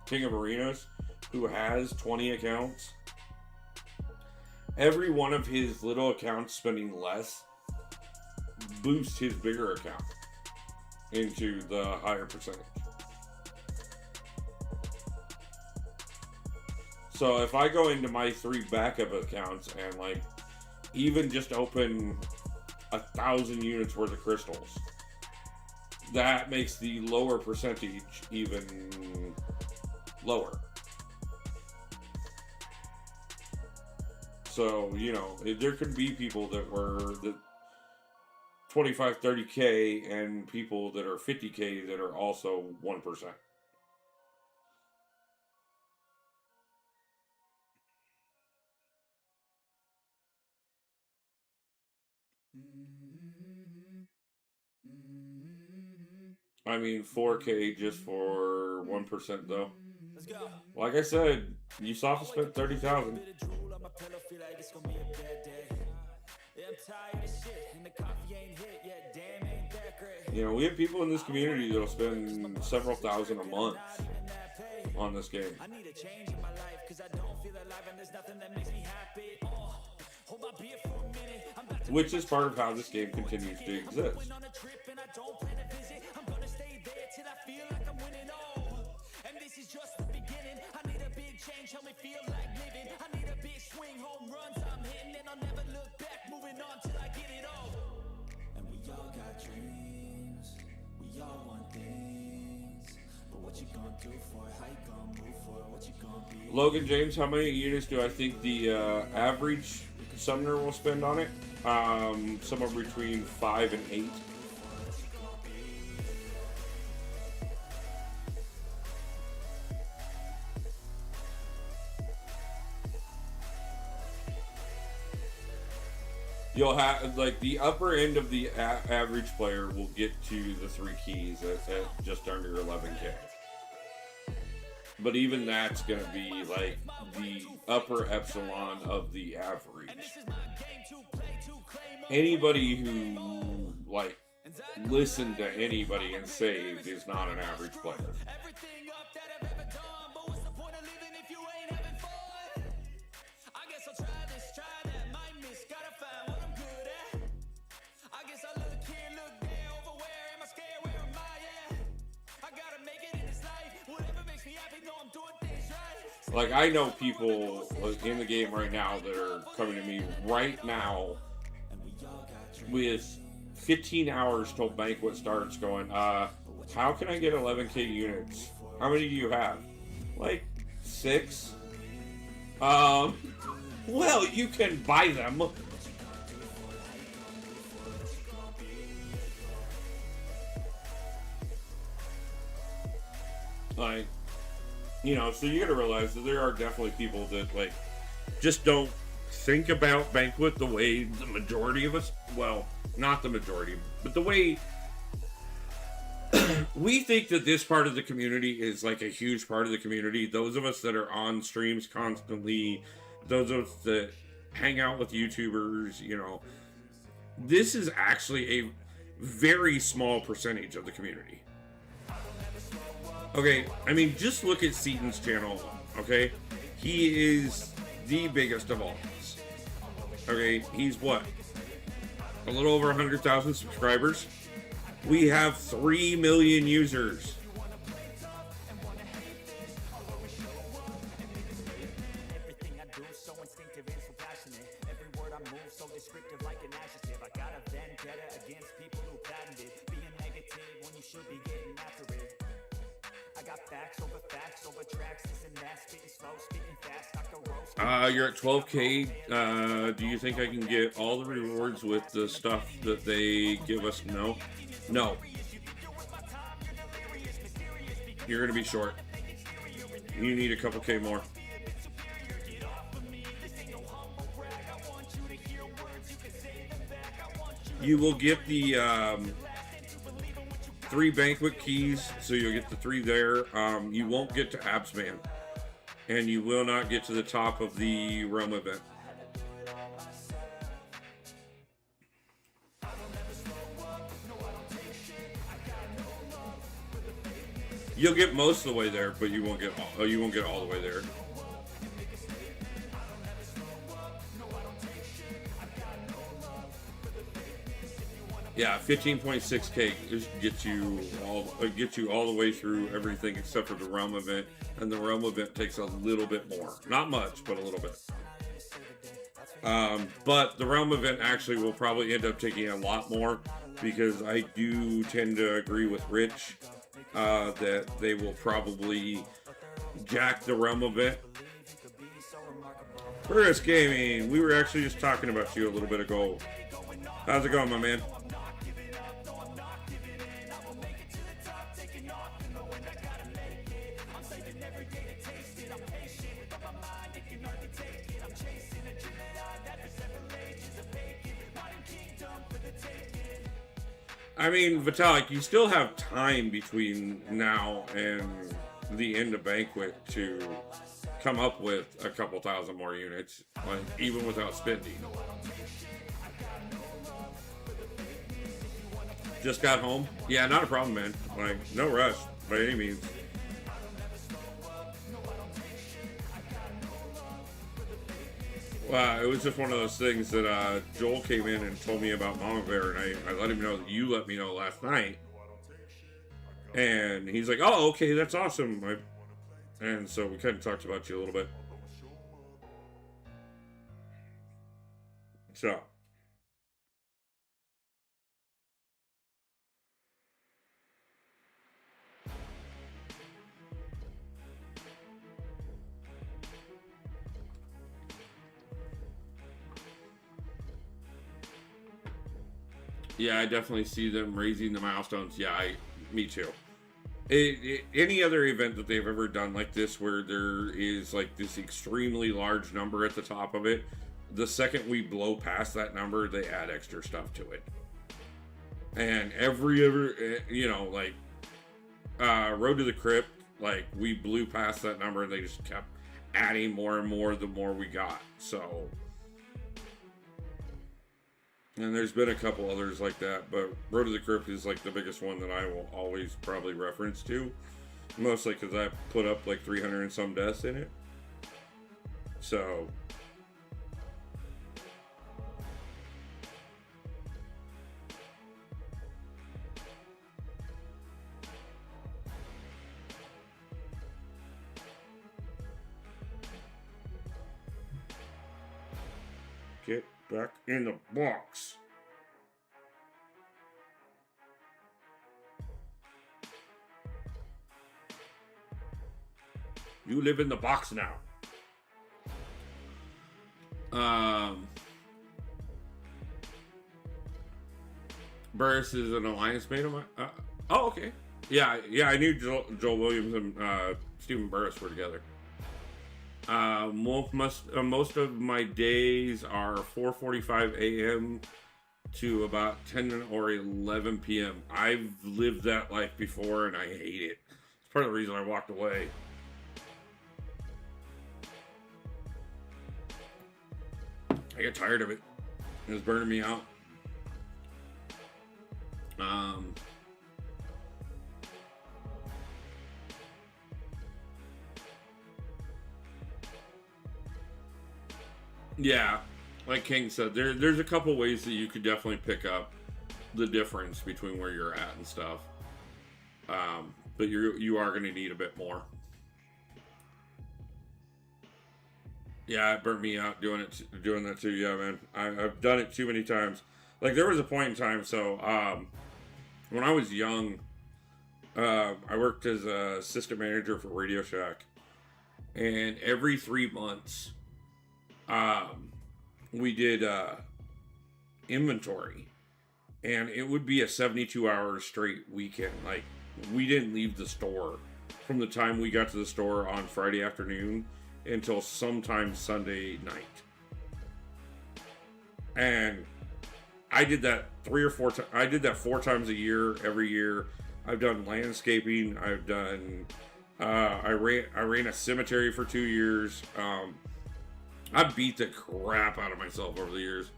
King of Arenas who has 20 accounts, every one of his little accounts spending less boosts his bigger account into the higher percentage. So if I go into my 3 backup accounts and even just open 1,000 units worth of crystals, that makes the lower percentage even lower. So, you know, there could be people that were the 25, 30K and people that are 50K that are also 1%. I mean, 4K just for 1% though. Like I said, you saw spent 30,000. You know, we have people in this community that'll spend several thousand a month on this game. Which is part of how this game continues to exist. Help me feel like living. I need a big swing, home runs I'm hitting, and I'll never look back, moving on till I get it all. And we all got dreams, we all want things, but what you gonna do for it? How you gonna move for it? What you gonna be? Logan James, how many units do I think the average summoner will spend on it? Somewhere between 5 and 8. You'll have, like, the upper end of the average player will get to the 3 keys at just under 11K. But even that's going to be, like, the upper epsilon of the average. Anybody who, like, listened to anybody and saved is not an average player. Like, I know people in the game right now that are coming to me right now with 15 hours till Banquet starts going, how can I get 11K units? How many do you have? Like, 6? Well, you can buy them. Like, you know, so you gotta realize that there are definitely people that, like, just don't think about Banquet the way the majority of us, well, not the majority, but the way we think that this part of the community is, like, a huge part of the community. Those of us that are on streams constantly, those of us that hang out with YouTubers, you know, this is actually a very small percentage of the community. Okay, I mean, just look at Seaton's channel, okay? He is the biggest of all of us. Okay, he's what? A little over 100,000 subscribers. We have 3 million users. Everything I do is so instinctive and so passionate. Every word I move so descriptive like an adjective. I got a vendetta against people who patented being negative when you should be getting after it. I got facts over tracks, this and that, spitting slow, spitting fast, Dr. Rose. You're at 12K. Do you think I can get all the rewards with the stuff that they give us? No. No. You're gonna be short. You need a couple K more. You will get the 3 Banquet keys, so you'll get the 3 there. You won't get to Absman, and you will not get to the top of the Realm event. You'll get most of the way there, but you won't get all the way there. Yeah, 15.6K gets you all the way through everything except for the Realm event, and the Realm event takes a little bit more. Not much, but a little bit. But the Realm event actually will probably end up taking a lot more, because I do tend to agree with Rich that they will probably jack the Realm event Burris Gaming, we were actually just talking about you a little bit ago. How's it going, my man? I mean, Vitalik, you still have time between now and the end of Banquet to come up with a couple thousand more units, like even without spending. Just got home? Yeah, not a problem, man. Like, no rush by any means. It was just one of those things that Joel came in and told me about Mama Bear, and I let him know that you let me know last night. And he's like, oh, okay, that's awesome. And so we kind of talked about you a little bit. So. Yeah, I definitely see them raising the milestones. Yeah, me too. Any other event that they've ever done like this, where there is like this extremely large number at the top of it, the second we blow past that number, they add extra stuff to it. And like Road to the Crypt, like we blew past that number and they just kept adding more and more the more we got. So. And there's been a couple others like that, but Road to the Crypt is like the biggest one that I will always probably reference to. Mostly because I put up like 300 and some deaths in it. So. Get back in the box. You live in the box now. Burris is an alliance mate of mine. Oh, okay. Yeah, I knew Joel Williams and Stephen Burris were together. Most of my days are 4:45 a.m. to about 10 or 11 p.m. I've lived that life before and I hate it. It's part of the reason I walked away. I get tired of it. It was burning me out. Yeah, like King said, there's a couple ways that you could definitely pick up the difference between where you're at and stuff. But you are going to need a bit more. Yeah, it burnt me out doing that too. Yeah, man, I've done it too many times. Like there was a point in time. So when I was young, I worked as a assistant manager for Radio Shack, and every 3 months, we did inventory, and it would be a 72-hour straight weekend. Like we didn't leave the store from the time we got to the store on Friday afternoon until sometime Sunday night. And I did that 3 or 4 times. I did that 4 times a year, every year. I've done landscaping. I've done. I ran a cemetery for 2 years. I beat the crap out of myself over the years.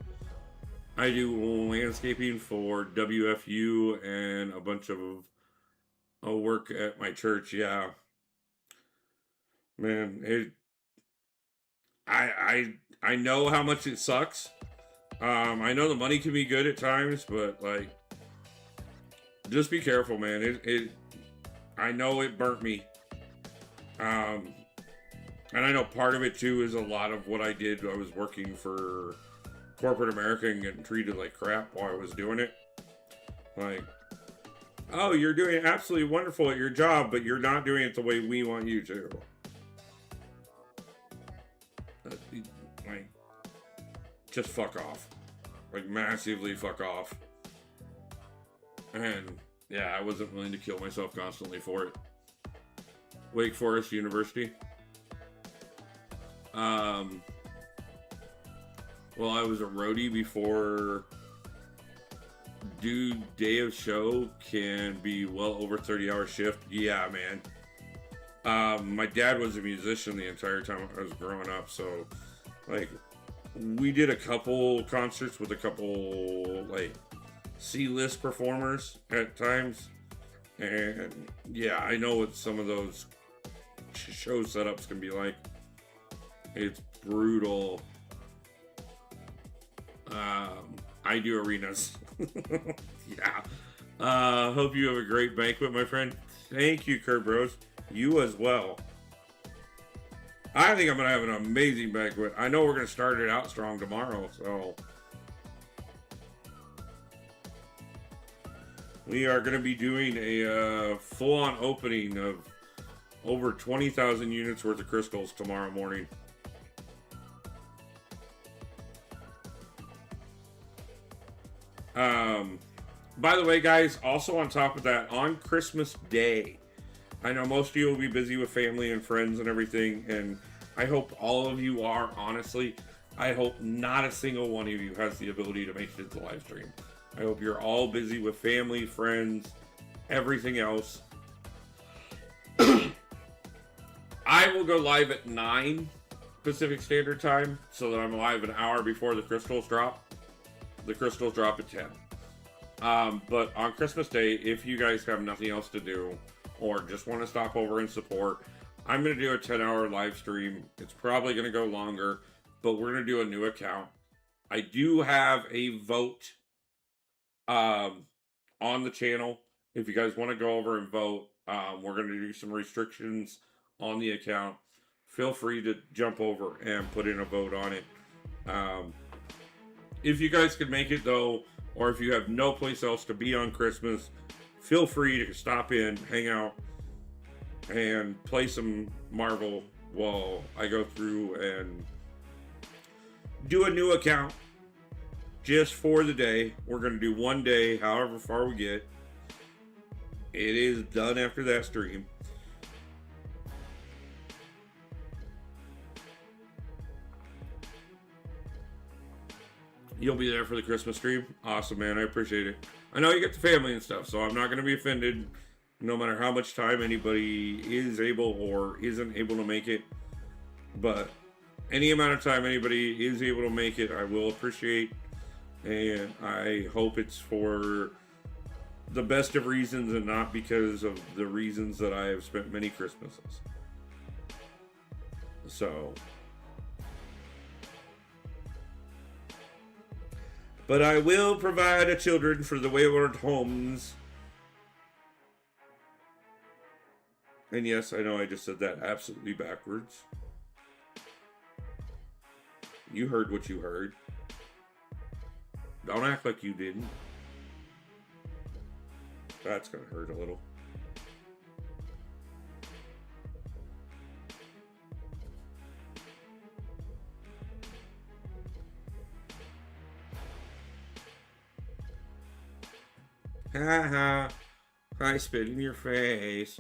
I do landscaping for WFU and a bunch of work at my church. Yeah, man, I know how much it sucks. I know the money can be good at times, but like, just be careful, man. I know it burnt me. And I know part of it too is a lot of what I did. I was working for corporate America and getting treated like crap while I was doing it. Like, oh, you're doing absolutely wonderful at your job, but you're not doing it the way we want you to. just fuck off. Like, massively fuck off. And, yeah, I wasn't willing to kill myself constantly for it. Wake Forest University. Well, I was a roadie before. Dude, day of show can be well over 30-hour shift. Yeah, man. My dad was a musician the entire time I was growing up, so like we did a couple concerts with a couple like C-list performers at times, and yeah, I know what some of those show setups can be like. It's brutal. I do arenas. Yeah. Hope you have a great banquet, my friend. Thank you, Kurt Bros. You as well. I think I'm going to have an amazing banquet. I know we're going to start it out strong tomorrow, so we are going to be doing a full-on opening of over 20,000 units worth of crystals tomorrow morning. By the way, guys, also on top of that, on Christmas Day, I know most of you will be busy with family and friends and everything, and I hope all of you are, honestly. I hope not a single one of you has the ability to make it to the live stream. I hope you're all busy with family, friends, everything else. I will go live at 9 Pacific Standard Time, so that I'm live an hour before the crystals drop. The crystals drop at 10. But on Christmas Day, if you guys have nothing else to do, or just want to stop over and support, I'm going to do a 10-hour live stream. It's probably going to go longer, but we're going to do a new account. I do have a vote on the channel. If you guys want to go over and vote, we're going to do some restrictions on the account. Feel free to jump over and put in a vote on it. If you guys can make it, though, or if you have no place else to be on Christmas, feel free to stop in, hang out, and play some Marvel while I go through and do a new account just for the day. We're going to do one day, however far we get. It is done after that stream. You'll be there for the Christmas stream? Awesome, man. I appreciate it. I know you get the family and stuff, so I'm not going to be offended no matter how much time anybody is able or isn't able to make it. But any amount of time anybody is able to make it, I will appreciate. And I hope it's for the best of reasons and not because of the reasons that I have spent many Christmases. So... but I will provide a children for the wayward homes. And yes, I know I just said that absolutely backwards. You heard what you heard. Don't act like you didn't. That's gonna hurt a little. Ha ha. I spit in your face.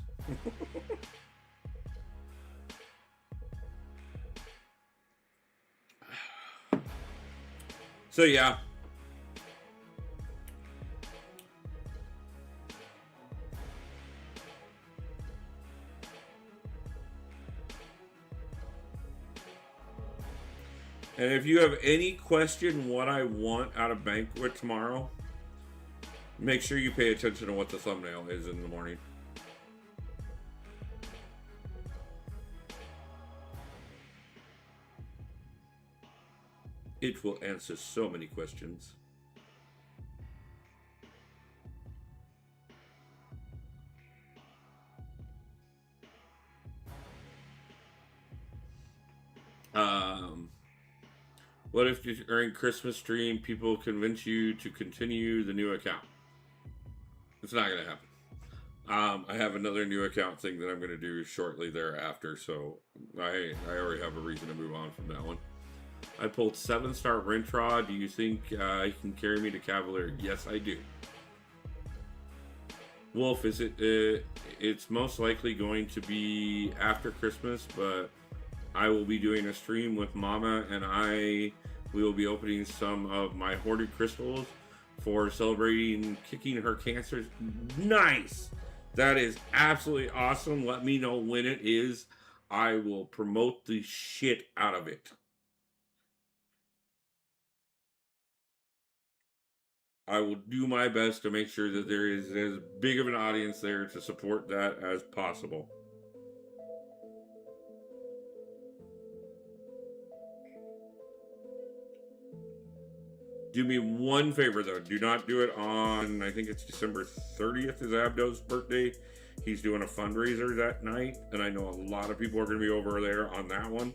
So yeah. And if you have any question what I want out of Banquet tomorrow, make sure you pay attention to what the thumbnail is in the morning. It will answer so many questions. What if during Christmas stream people convince you to continue the new account? It's not going to happen. I have another new account thing that I'm going to do shortly thereafter, so I already have a reason to move on from that one. I pulled 7-star Rintraw. Do you think you can carry me to Cavalier? Yes, I do. Wolf, is it? It's most likely going to be after Christmas, but I will be doing a stream with Mama, and we will be opening some of my hoarded crystals for celebrating kicking her cancer. Nice! That is absolutely awesome. Let me know when it is. I will promote the shit out of it. I will do my best to make sure that there is as big of an audience there to support that as possible. Do me one favor though. Do not do it on, I think it's December 30th is Abdo's birthday. He's doing a fundraiser that night, and I know a lot of people are going to be over there on that one.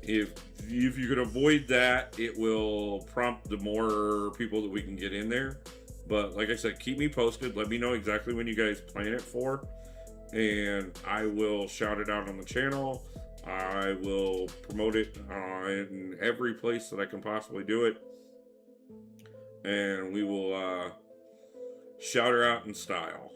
If you could avoid that, it will prompt the more people that we can get in there. But like I said, keep me posted. Let me know exactly when you guys plan it for, and I will shout it out on the channel. I will promote it in every place that I can possibly do it, and we will shout her out in style.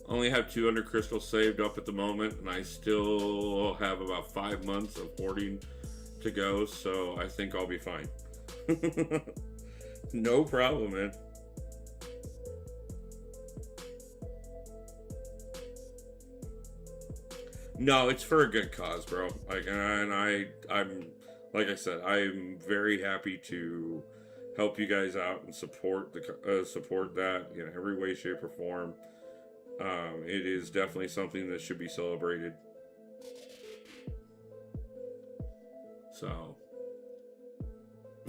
Only have 200 crystals saved up at the moment, and I still have about 5 months of hoarding to go, so I think I'll be fine. No problem, man. No, it's for a good cause, bro. I'm like I said, I'm very happy to help you guys out and support that in every way, shape, or form. It is definitely something that should be celebrated. So,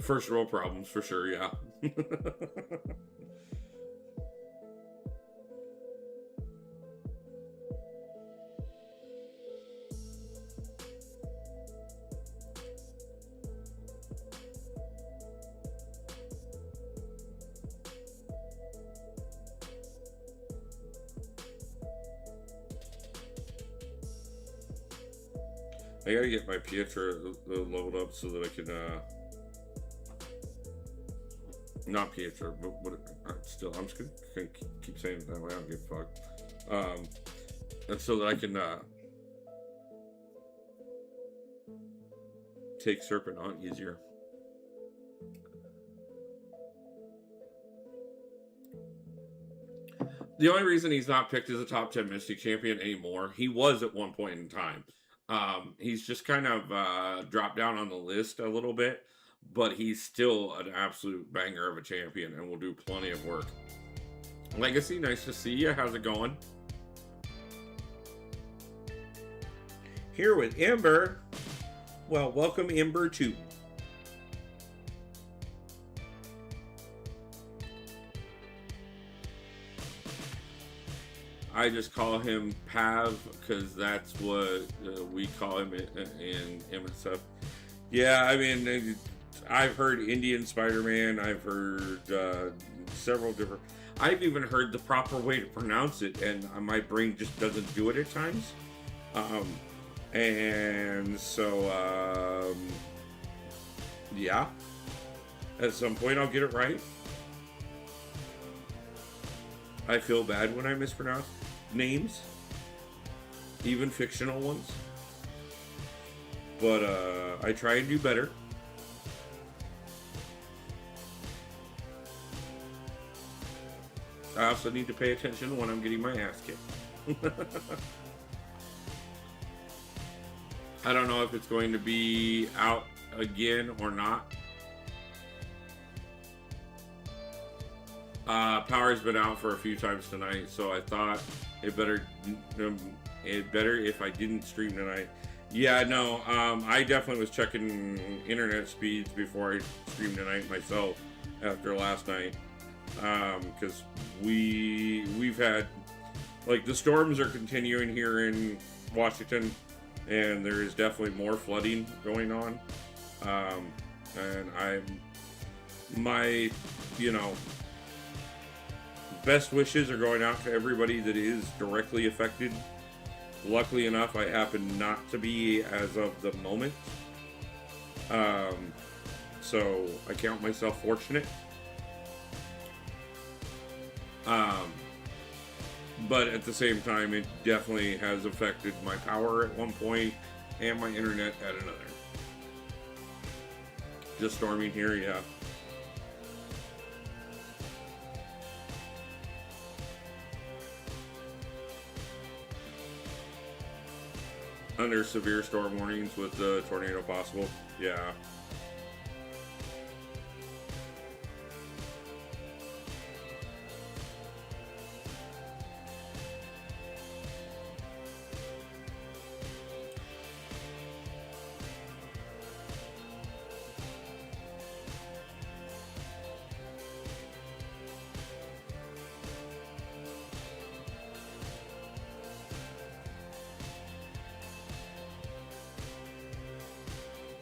first world problems for sure, yeah. I gotta get my Pietra leveled up so that I can, not Pietra, but still, I'm just gonna keep saying it that way, I don't give a fuck. And so that I can, take Serpent on easier. The only reason he's not picked as a top 10 Mystic champion anymore, he was at one point in time. He's just kind of dropped down on the list a little bit, but he's still an absolute banger of a champion and will do plenty of work. Legacy, nice to see you. How's it going? Here with Ember. Well, welcome Ember too. I just call him Pav because that's what we call him in MSF. Yeah, I mean, I've heard Indian Spider-Man. I've heard several different. I've even heard the proper way to pronounce it, and my brain just doesn't do it at times. And so, yeah, at some point I'll get it right. I feel bad when I mispronounce names, even fictional ones, but I try and do better. I also need to pay attention when I'm getting my ass kicked. I don't know if it's going to be out again or not. Power's been out for a few times tonight, so I thought it better if I didn't stream tonight. Yeah, no, I definitely was checking internet speeds before I streamed tonight myself after last night. Because we've had, like, the storms are continuing here in Washington, and there is definitely more flooding going on. And my, you know, best wishes are going out to everybody that is directly affected. Luckily enough, I happen not to be as of the moment. So I count myself fortunate. But at the same time, it definitely has affected my power at one point and my internet at another. Just storming here, yeah. Under severe storm warnings with the tornado possible, yeah.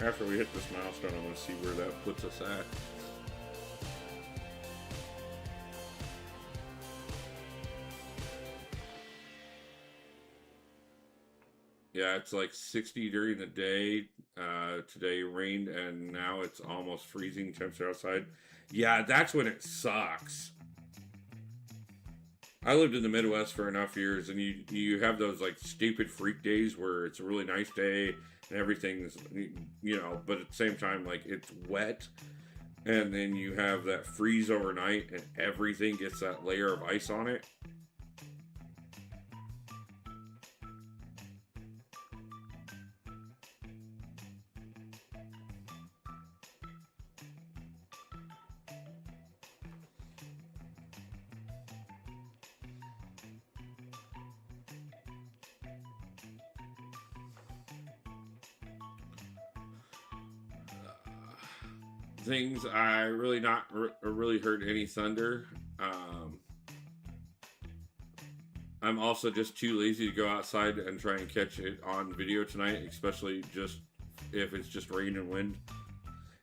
After we hit this milestone, I'm going to see where that puts us at. Yeah, it's like 60 during the day. Today rained, and now it's almost freezing temperature outside. Yeah, that's when it sucks. I lived in the Midwest for enough years, and you have those like stupid freak days where it's a really nice day and everything's, you know, but at the same time, like, it's wet, and then you have that freeze overnight and everything gets that layer of ice on it. Things I really not really heard any thunder. I'm also just too lazy to go outside and try and catch it on video tonight, especially just if it's just rain and wind.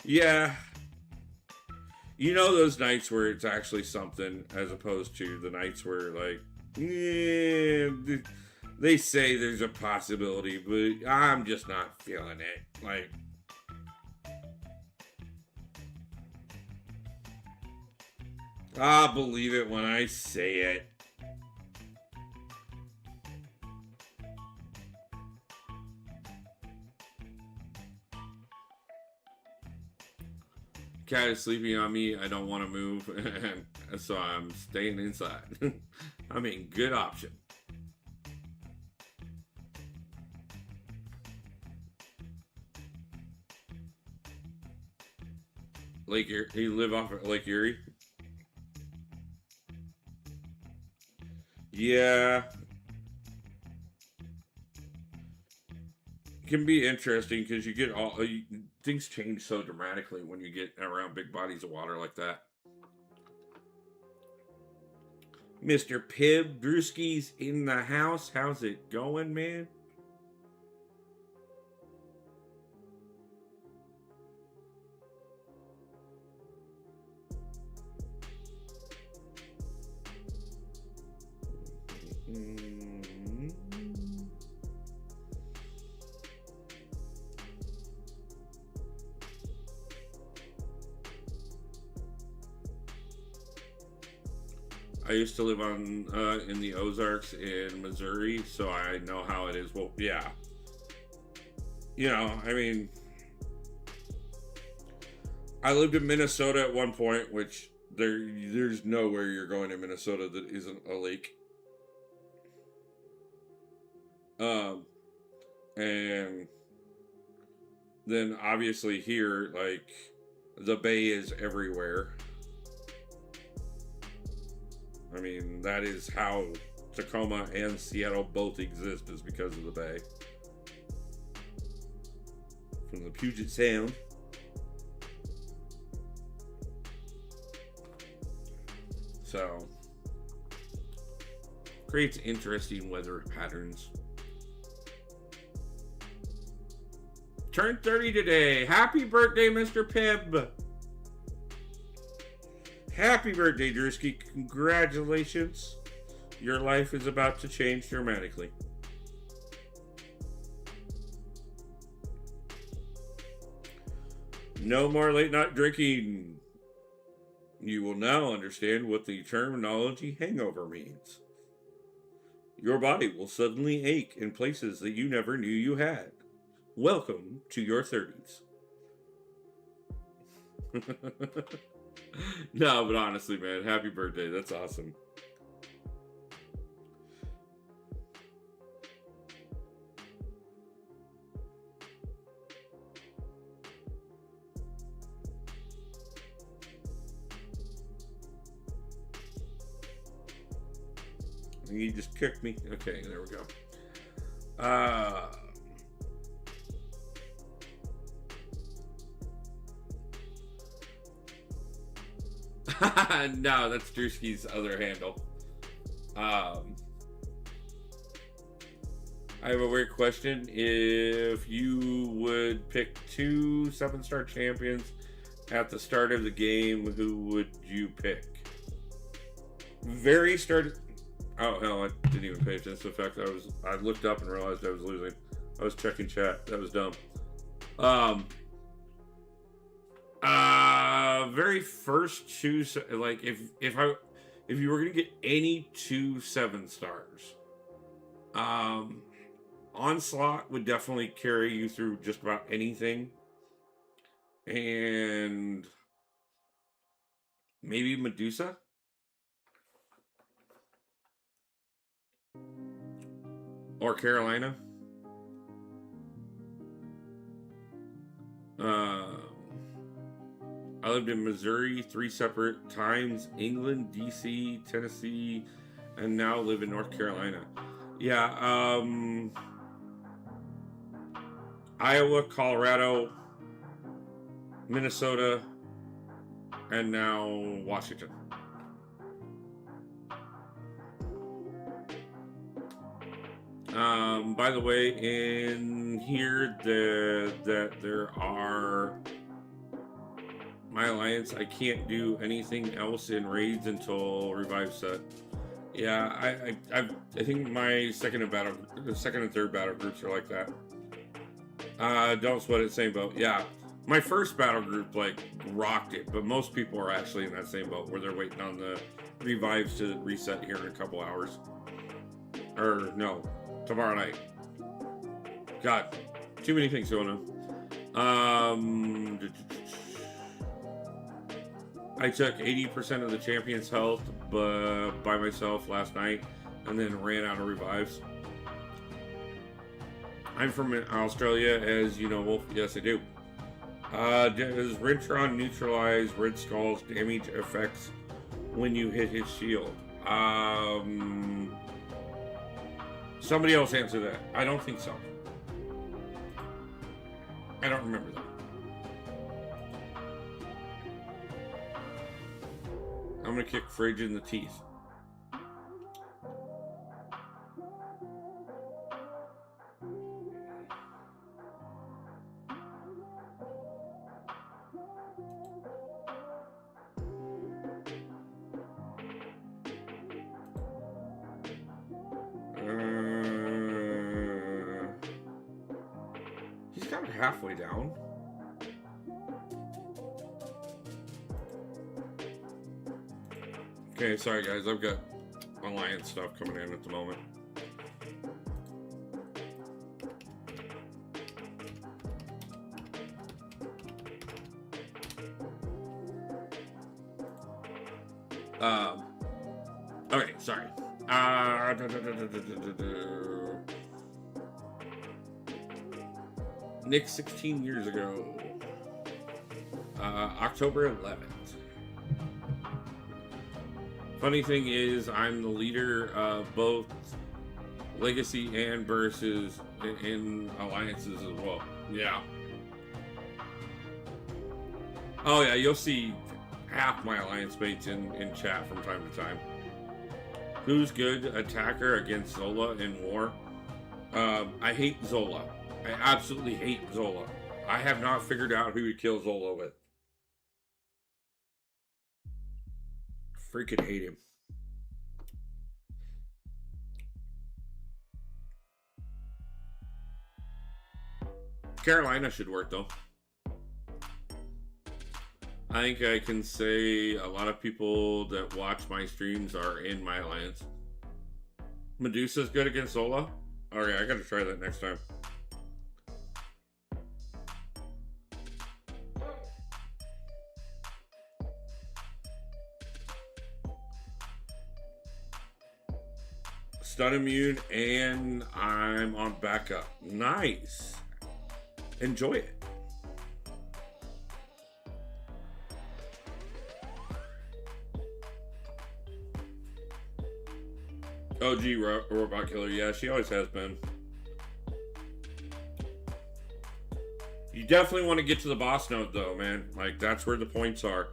Yeah, you know, those nights where it's actually something, as opposed to the nights where, like, they say there's a possibility, but I'm just not feeling it. Like, I'll believe it when I say it. Cat is sleeping on me. I don't want to move, and so I'm staying inside. I mean, good option. Lake Erie. You live off of Lake Erie? Yeah. It can be interesting because you get things change so dramatically when you get around big bodies of water like that. Mr. Pibb Drewski's in the house. How's it going, man? I used to live on in the Ozarks in Missouri, so I know how it is. Well, yeah. You know, I mean, I lived in Minnesota at one point, which there's nowhere you're going in Minnesota that isn't a lake. And then obviously here, like, the bay is everywhere. I mean, that is how Tacoma and Seattle both exist, is because of the bay. from the Puget Sound. So, creates interesting weather patterns. Turned 30 today. Happy birthday, Mr. Pibb. Happy birthday, Drewski. Congratulations. Your life is about to change dramatically. No more late night drinking. You will now understand what the terminology hangover means. Your body will suddenly ache in places that you never knew you had. Welcome to your 30s. No, but honestly, man, happy birthday. That's awesome. You just kicked me. Okay, there we go. No, that's Drewski's other handle. I have a weird question. If you would pick 2 7-star champions at the start of the game, who would you pick? Very start. Oh hell, I didn't even pay attention to the fact that I looked up and realized I was losing. I was checking chat. That was dumb. Very first 2, like if you were gonna get any 2 7-stars, Onslaught would definitely carry you through just about anything, and maybe Medusa. Or Carolina. I lived in Missouri 3 separate times, England, DC, Tennessee, and now live in North Carolina. Yeah, Iowa, Colorado, Minnesota, and now Washington. By the way, in here that there are my alliance, I can't do anything else in raids until revive set. Yeah, I think my second and third battle groups are like that. Don't sweat it, same boat. Yeah, my first battle group like rocked it, but most people are actually in that same boat where they're waiting on the revives to reset here in a couple hours. Or no, tomorrow night. God, too many things going on. I took 80% of the champion's health by myself last night and then ran out of revives. I'm from Australia, as you know, Wolf. Yes, I do. Does Rentron neutralize Red Skull's damage effects when you hit his shield? Somebody else answer that. I don't think so. I don't remember that. I'm gonna kick Fridge in the teeth. He's kind of halfway down. Okay, sorry guys, I've got Alliance stuff coming in at the moment. Okay, sorry. Nick 16 years ago. October 11th. Funny thing is, I'm the leader of both Legacy and Versus in Alliances as well. Yeah. Oh yeah, you'll see half my alliance mates in chat from time to time. Who's good attacker against Zola in war? I hate Zola. I absolutely hate Zola. I have not figured out who to kill Zola with. Freaking hate him. Carolina should work though. I think I can say a lot of people that watch my streams are in my alliance. Medusa's good against Zola? Okay, I gotta try that next time. Stun immune and I'm on backup. Nice. Enjoy it. OG robot killer. Yeah, she always has been. You definitely want to get to the boss node though, man. Like that's where the points are.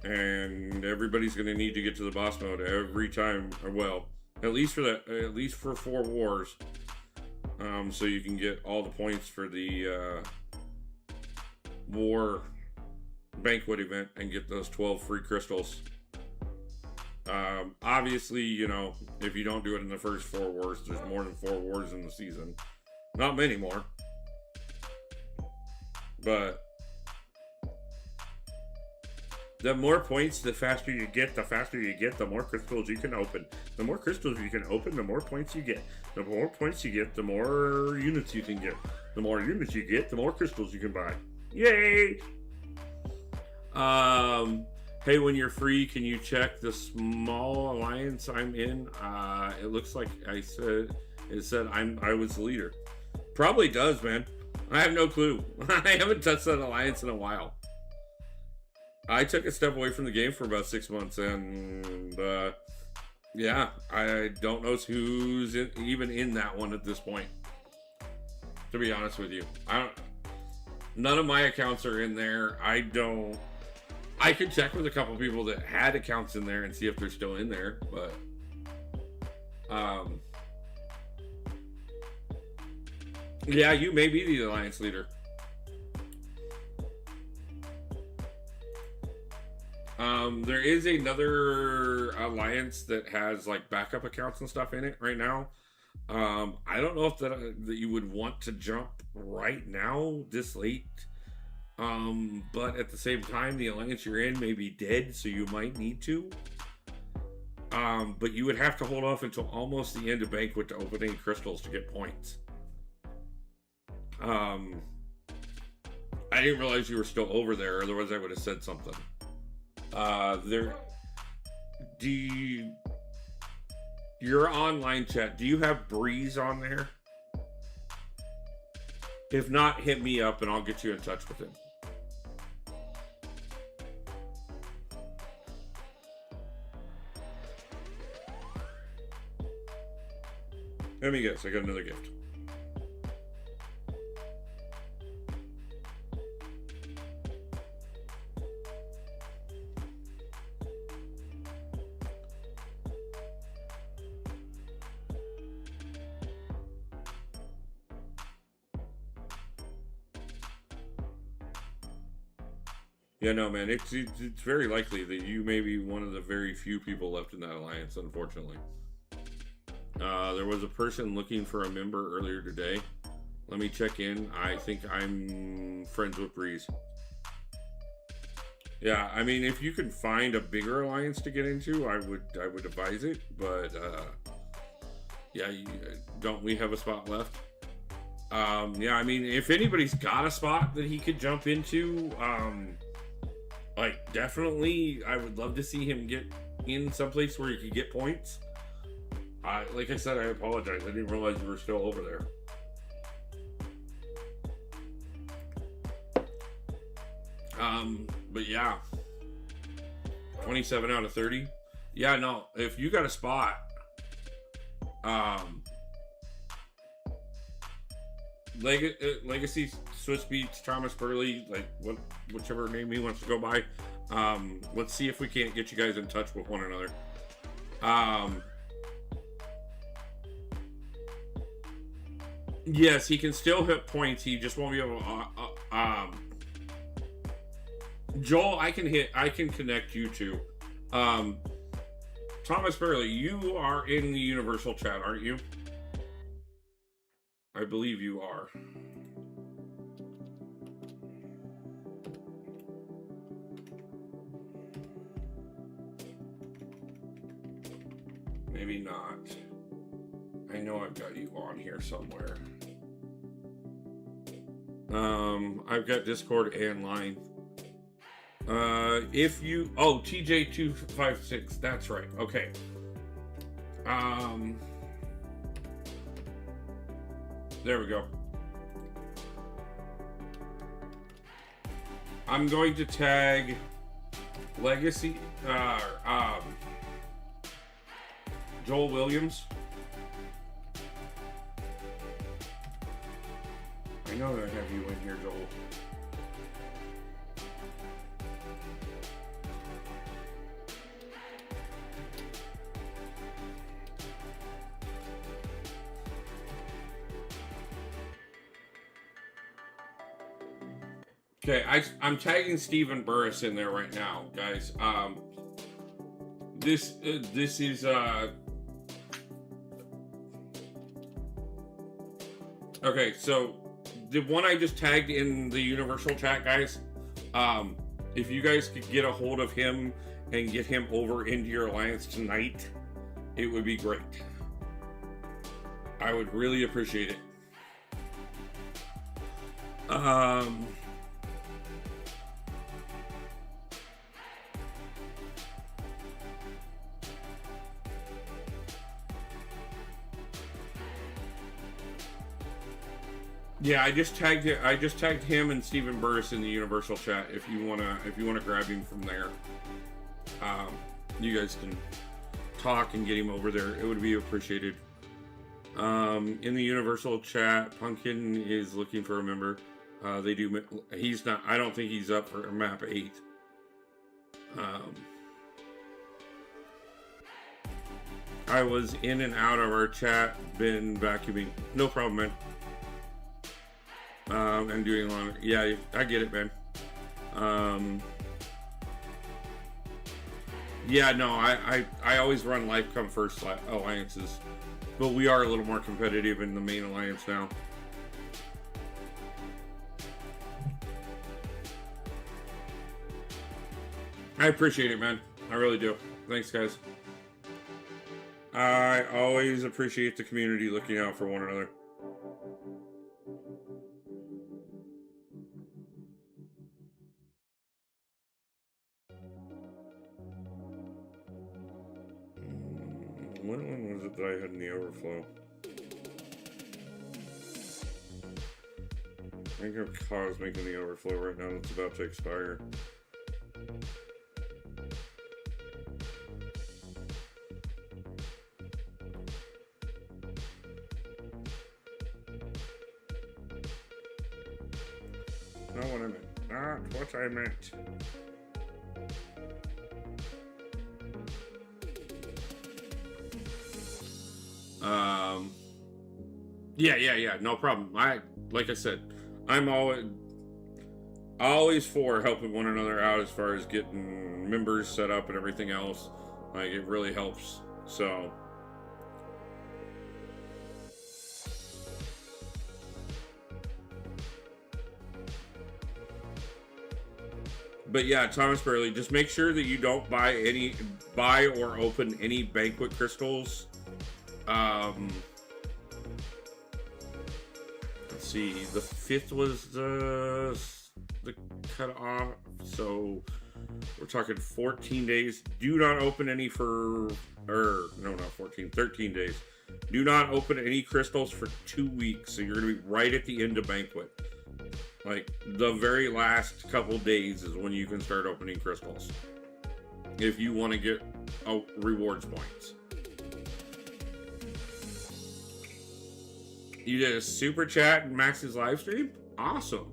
And everybody's going to need to get to the boss node every time. Well, at least for 4 wars. So you can get all the points for the war banquet event and get those 12 free crystals. Obviously, you know, if you don't do it in the first 4 wars, there's more than 4 wars in the season. Not many more. But the more points, the faster you get, the more crystals you can open. The more crystals you can open, the more points you get. The more points you get, the more units you can get. The more units you get, the more crystals you can buy. Yay! Hey, when you're free, can you check the small alliance I'm in? It looks like it said I was the leader. Probably does, man. I have no clue. I haven't touched that alliance in a while. I took a step away from the game for about 6 months, and yeah, I don't know who's even in that one at this point. To be honest with you, none of my accounts are in there. I could check with a couple people that had accounts in there and see if they're still in there, but yeah, you may be the alliance leader. There is another alliance that has like backup accounts and stuff in it right now. I don't know if that you would want to jump right now this late. But at the same time, the alliance you're in may be dead, so you might need to. But you would have to hold off until almost the end of Banquet to open any crystals to get points. I didn't realize you were still over there, otherwise I would have said something. Your online chat, do you have Breeze on there? If not, hit me up and I'll get you in touch with him. Let me guess, I got another gift. Yeah, no, man, it's very likely that you may be one of the very few people left in that alliance, unfortunately. There was a person looking for a member earlier today. Let me check in. I think I'm friends with Breeze. Yeah, I mean, if you can find a bigger alliance to get into, I would advise it. But yeah, don't we have a spot left? Yeah, I mean, if anybody's got a spot that he could jump into, like definitely, I would love to see him get in someplace where he could get points. Like I said, I apologize. I didn't realize you were still over there. But yeah, 27 out of 30. Yeah, no, if you got a spot, Legacy Swiss Beats, Thomas Burley, like whichever name he wants to go by. Let's see if we can't get you guys in touch with one another. Yes, he can still hit points. He just won't be able to. Joel, I can connect you to. Thomas Burley, you are in the Universal chat, aren't you? I believe you are. Maybe not. I know I've got you on here somewhere. I've got Discord and line. If you, TJ256, that's right. Okay. There we go. I'm going to tag Legacy, Joel Williams. I know that I have you in here, Joel. Okay, I'm tagging Stephen Burris in there right now, guys. This is okay. So the one I just tagged in the Universal chat, guys. If you guys could get a hold of him and get him over into your alliance tonight, it would be great. I would really appreciate it. Yeah, I just tagged him and Stephen Burris in the Universal chat. If you wanna grab him from there, you guys can talk and get him over there. It would be appreciated. In the Universal chat, Pumpkin is looking for a member. They do. He's not. I don't think he's up for map 8. I was in and out of our chat. Been vacuuming. No problem, man. And doing longer. Yeah, I get it, man. Yeah, no, I always run life come first alliances, but we are a little more competitive in the main alliance now. I appreciate it, man. I really do. Thanks, guys. I always appreciate the community looking out for one another. When was it that I had in the overflow? I think of cause making the overflow right now. It's about to expire. Not what I meant. Not what I meant. Yeah, no problem. Like I said, I'm always for helping one another out as far as getting members set up and everything else. Like, it really helps. So, but yeah, Thomas Burley, just make sure that you don't buy or open any Banquet crystals. Let's see, the 5th was the cutoff, so we're talking 14 days. Do not open any no, not 14, 13 days. Do not open any crystals for 2 weeks, so you're going to be right at the end of Banquet. Like, the very last couple days is when you can start opening crystals, if you want to get rewards points. You did a super chat in Max's live stream? Awesome.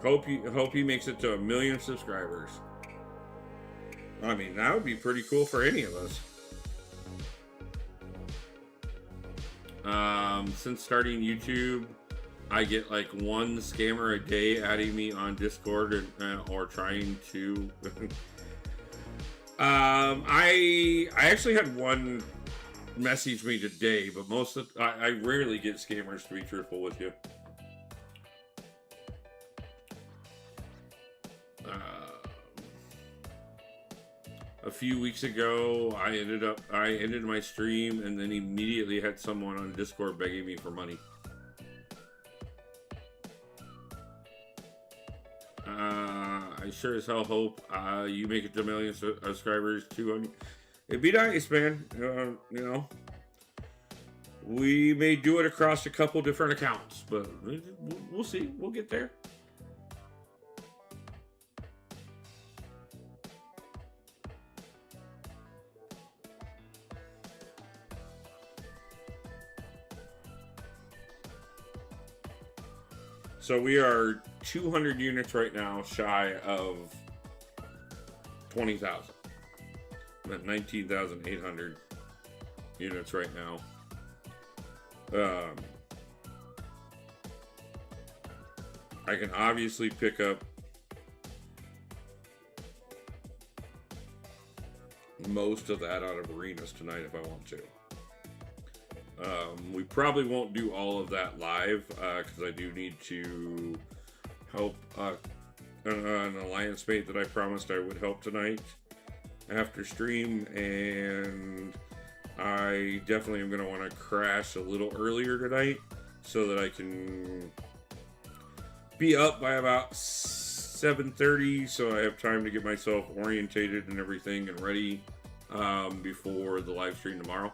Hope he makes it to 1 million subscribers. I mean, that would be pretty cool for any of us. Since starting YouTube, I get like one scammer a day adding me on Discord or trying to. I actually had one message me today, but I rarely get scammers, to be truthful with you. A few weeks ago, I ended my stream and then immediately had someone on Discord begging me for money. I sure as hell hope you make it to 1 million subscribers. 200. It'd be nice, man. You know, we may do it across a couple different accounts, but we'll see. We'll get there. So we are 200 units right now shy of 20,000. I'm at 19,800 units right now. I can obviously pick up most of that out of arenas tonight if I want to. We probably won't do all of that live because I do need to help an alliance mate that I promised I would help tonight after stream, and I definitely am going to want to crash a little earlier tonight so that I can be up by about 7:30 so I have time to get myself orientated and everything and ready before the live stream tomorrow.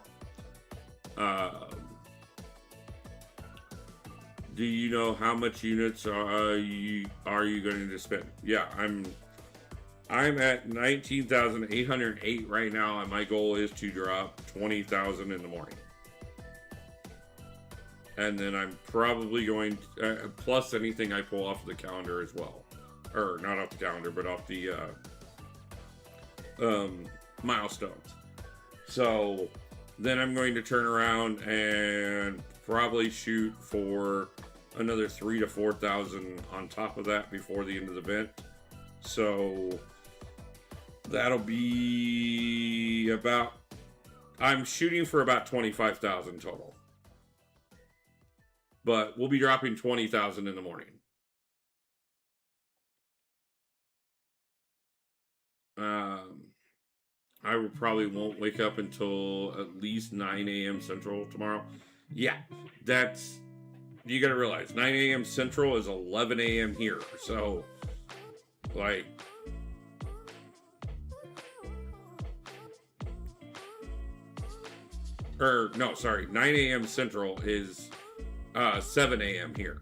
Do you know how much units are you going to spend? Yeah, I'm at 19,808 right now, and my goal is to drop 20,000 in the morning. And then I'm probably going to, plus anything I pull off the calendar as well, or not off the calendar, but off the milestones. So then I'm going to turn around and probably shoot for another 3,000 to 4,000 on top of that before the end of the event. So that'll be about, I'm shooting for about 25,000 total. But we'll be dropping 20,000 in the morning. I probably won't wake up until at least 9 a.m. Central tomorrow. Yeah, that's, you gotta realize 9 a.m. Central is 11 a.m. here. So, like, no, sorry, 9 a.m. Central is 7 a.m. here.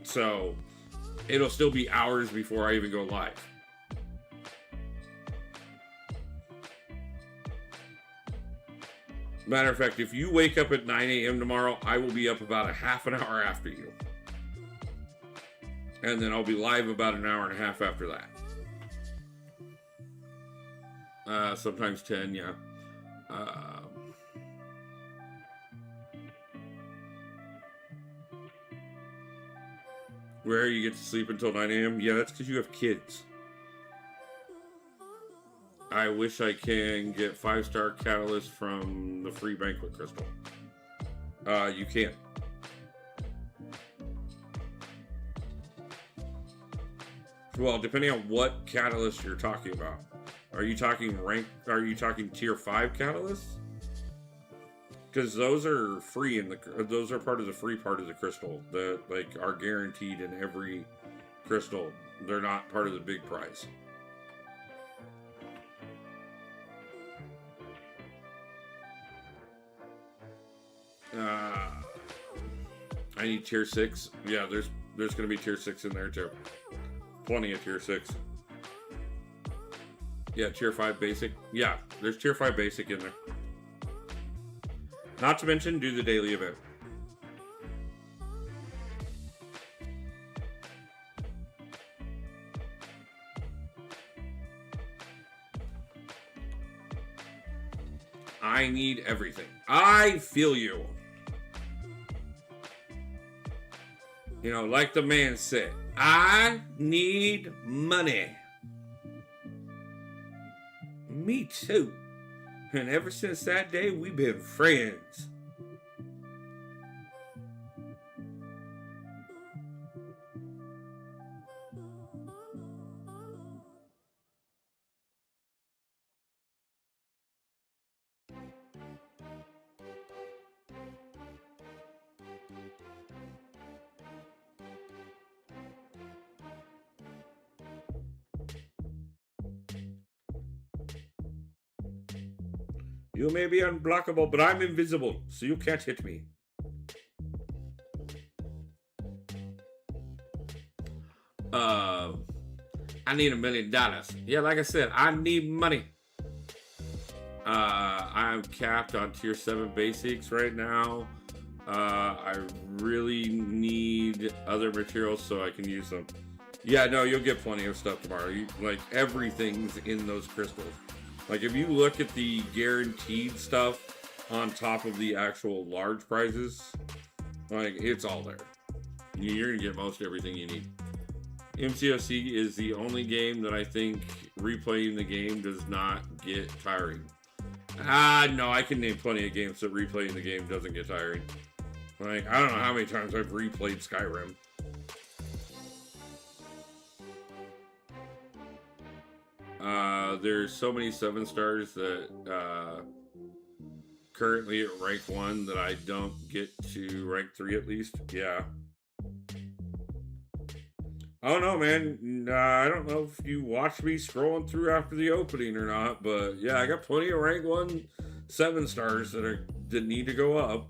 So, it'll still be hours before I even go live. Matter of fact, if you wake up at 9 a.m. tomorrow, I will be up about a half an hour after you. And then I'll be live about an hour and a half after that. Sometimes 10, yeah. Where you get to sleep until 9 a.m.? Yeah, that's because you have kids. I wish I can get 5-star catalyst from the free Banquet crystal. You can't. Well, depending on what catalyst you're talking about. Are you talking rank? Are you talking tier 5 catalysts? Because those are free in those are part of the free part of the crystal that like are guaranteed in every crystal. They're not part of the big prize. I need tier 6. Yeah, there's gonna be tier 6 in there too. Plenty of tier 6. Yeah, tier 5 basic. Yeah, there's tier 5 basic in there. Not to mention do the daily event. I need everything. I feel you. You know, like the man said, I need money. Me too. And ever since that day, we've been friends. You may be unblockable, but I'm invisible, so you can't hit me. I need $1 million. Yeah, like I said, I need money. I'm capped on tier 7 basics right now. I really need other materials so I can use them. Yeah, no, you'll get plenty of stuff tomorrow. Like, everything's in those crystals. Like, if you look at the guaranteed stuff on top of the actual large prizes, like, it's all there. You're gonna get most everything you need. MCOC is the only game that I think replaying the game does not get tiring. No, I can name plenty of games that replaying the game doesn't get tiring. Like, I don't know how many times I've replayed Skyrim. There's so many 7 stars that currently at rank 1 that I don't get to rank 3 at least. Yeah. I don't know, man. I don't know if you watched me scrolling through after the opening or not, but yeah, I got plenty of rank 1 7 stars that need to go up.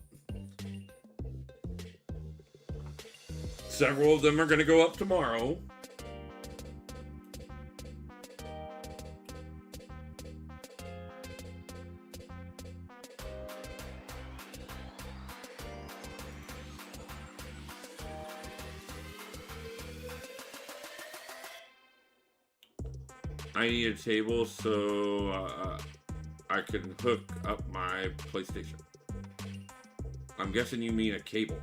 Several of them are going to go up tomorrow. I need a table so I can hook up my PlayStation. I'm guessing you mean a cable.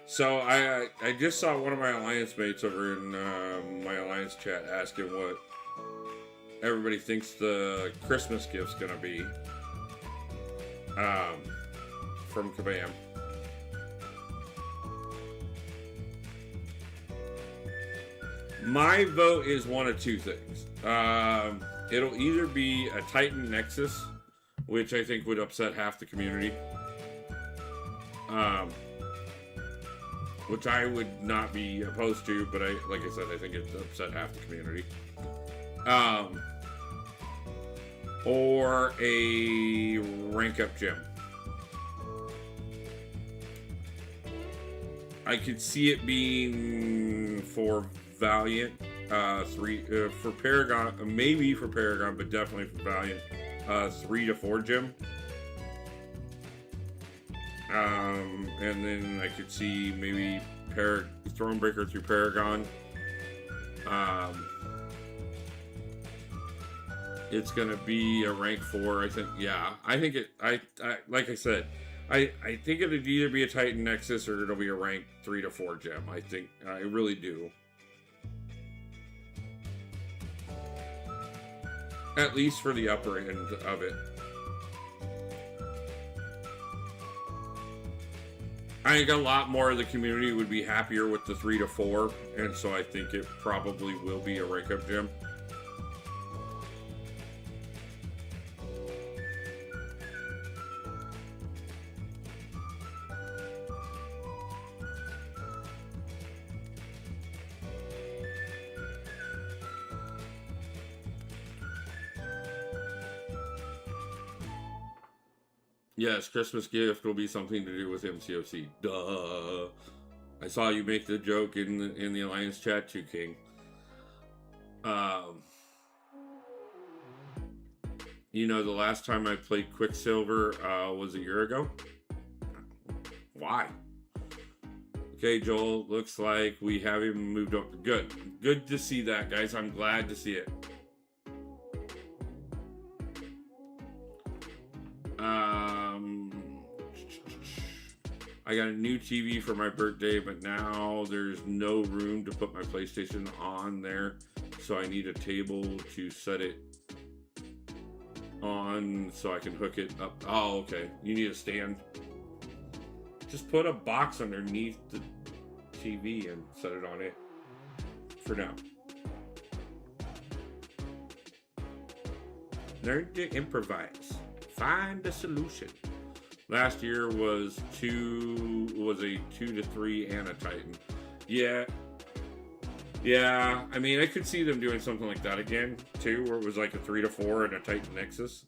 So I just saw one of my alliance mates over in my alliance chat asking what everybody thinks the Christmas gift's gonna be from Kabam. My vote is one of two things. It'll either be a Titan Nexus, which I think would upset half the community, which I would not be opposed to, but like I said, I think it upset half the community. Or a rank up gem. I could see it being for Valiant, 3 for Paragon, maybe for Paragon, but definitely for Valiant, 3 to 4 gem. And then I could see maybe Thronebreaker through Paragon. It's gonna be a rank 4, I think. Yeah, I think it. I like I said, I think it'd either be a Titan Nexus or it'll be a rank 3 to 4 gem. I think I really do. At least for the upper end of it. I think a lot more of the community would be happier with the 3 to 4, and so I think it probably will be a rank up gem. Yes, Christmas gift will be something to do with MCOC. Duh. I saw you make the joke in the Alliance chat too, King. You know, the last time I played Quicksilver was a year ago. Why? Okay, Joel, looks like we have him moved up. Good. Good to see that, guys. I'm glad to see it. I got a new TV for my birthday, but now there's no room to put my PlayStation on there, so I need a table to set it on so I can hook it up. Oh, okay. You need a stand. Just put a box underneath the TV and set it on it for now. Learn to improvise. Find a solution. Last year was a 2 to 3 and a Titan. Yeah. I mean, I could see them doing something like that again too, where it was like a 3 to 4 and a Titan Nexus.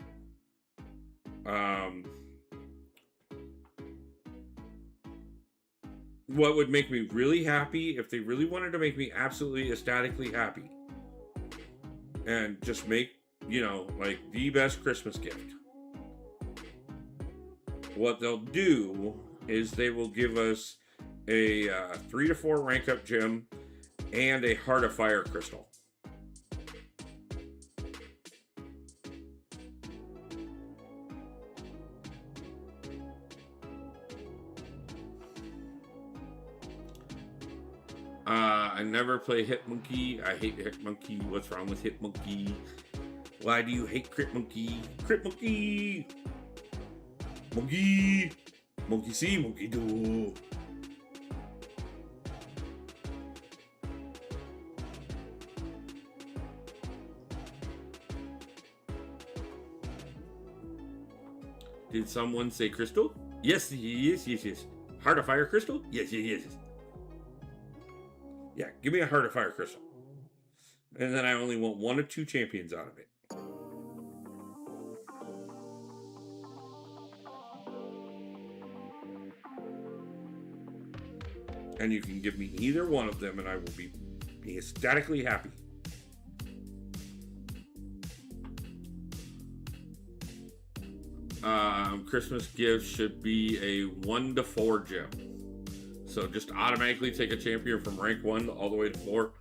What would make me really happy if they really wanted to make me absolutely ecstatically happy, and just make, you know, like the best Christmas gift. What they'll do is they will give us a 3 to 4 rank up gem and a Heart of Fire crystal. I never play Hitmonkey. I hate Hitmonkey. What's wrong with Hitmonkey? Why do you hate Critmonkey? Critmonkey! Monkey! Monkey see, monkey do. Did someone say crystal? Yes, yes. Heart of Fire crystal? Yes. Yeah, give me a Heart of Fire crystal. And then I only want 1 or 2 champions out of it. And you can give me either one of them and I will be ecstatically happy. Christmas gifts should be a 1 to 4 gem. So just automatically take a champion from rank 1 all the way to 4.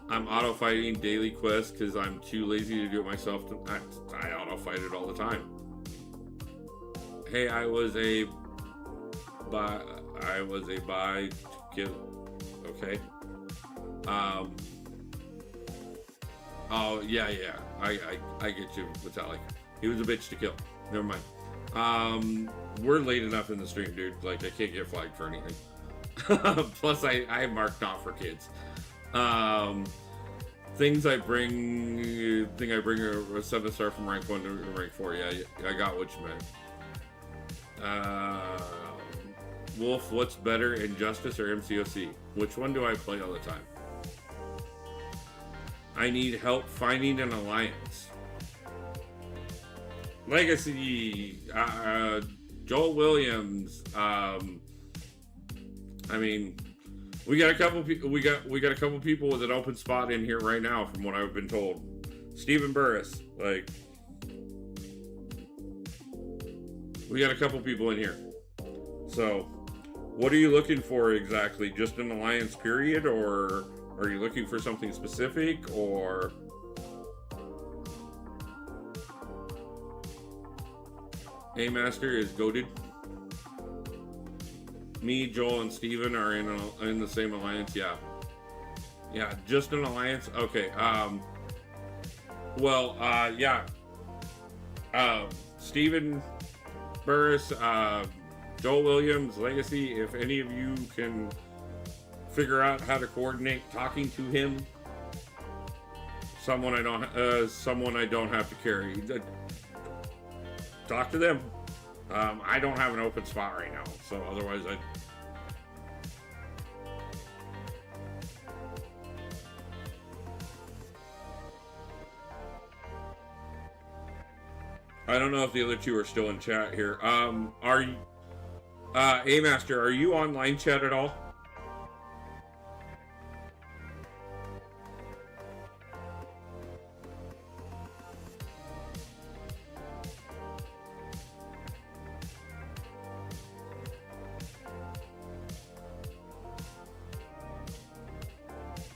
I'm auto fighting daily quests because I'm too lazy to do it myself. I auto fight it all the time. Hey, I was a buy to kill. Okay. Oh yeah. I get you, Metallic. He was a bitch to kill. Never mind. We're late enough in the stream, dude. Like, I can't get flagged for anything. Plus, I marked off for kids. Things I bring. I bring a 7-star from rank 1 to rank 4. Yeah, I got what you meant. Wolf, what's better, Injustice or MCOC? Which one do I play all the time? I need help finding an alliance. Legacy, Joel Williams. I mean, we got a couple people. We got a couple people with an open spot in here right now, from what I've been told. Stephen Burris, like, we got a couple people in here. So, what are you looking for exactly? Just an alliance period, or are you looking for something specific, or? A-Master is goated. Me, Joel, and Steven are in the same alliance. Yeah, just an alliance. Okay. Steven Burris, Joel Williams, Legacy. If any of you can figure out how to coordinate talking to him, someone I don't have to carry. Talk to them. I don't have an open spot right now, so otherwise I don't know if the other two are still in chat here. Are you, A-Master, are you online chat at all?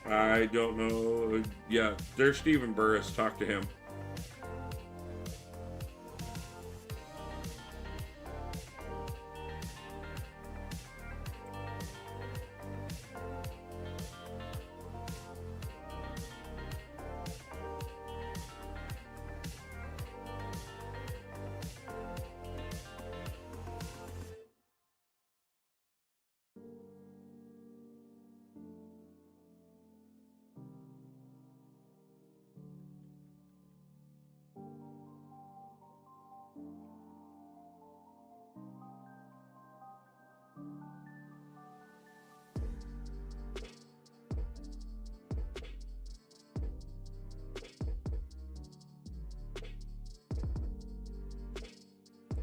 I don't know. Yeah, there's Stephen Burris. Talk to him.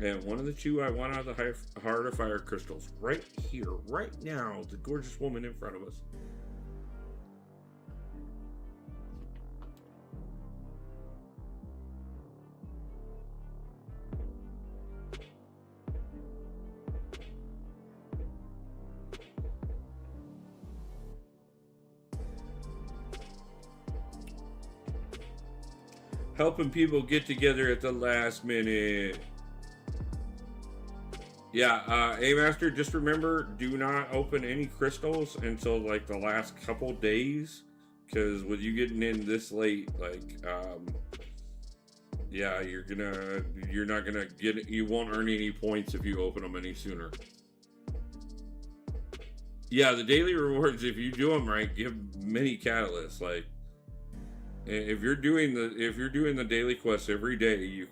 And one of the two I want out of the Heart of Fire crystals. Right here, right now. The gorgeous woman in front of us. Helping people get together at the last minute. Yeah, A-Master, just remember, do not open any crystals until, like, the last couple days. Because with you getting in this late, like, yeah, you're not gonna get, you won't earn any points if you open them any sooner. Yeah, the daily rewards, if you do them right, give mini catalysts. Like, if you're doing the daily quests every day, you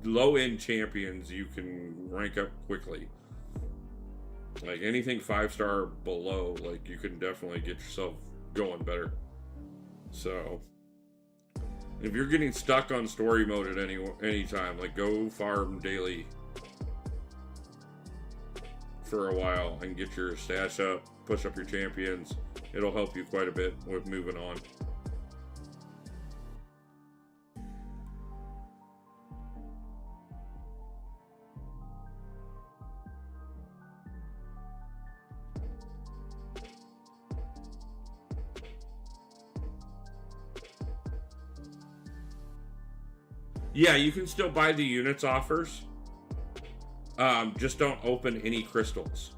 low end champions you can rank up quickly. Like anything 5-star below, like you can definitely get yourself going better. So if you're getting stuck on story mode at any time, like go farm daily for a while and get your stash up, push up your champions. It'll help you quite a bit with moving on. Yeah, you can still buy the units offers. Just don't open any crystals.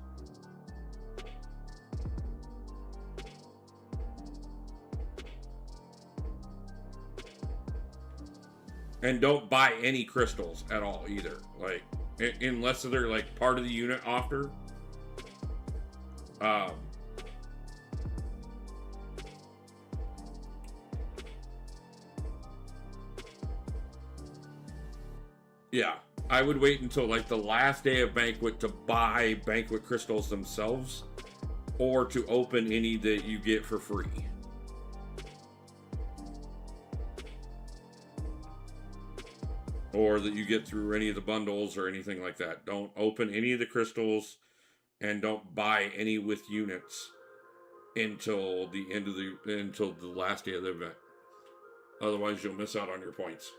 And don't buy any crystals at all either. Like, unless they're like part of the unit offer. Yeah, I would wait until like the last day of Banquet to buy Banquet crystals themselves, or to open any that you get for free. Or that you get through any of the bundles or anything like that. Don't open any of the crystals and don't buy any with units until the end of until the last day of the event. Otherwise you'll miss out on your points.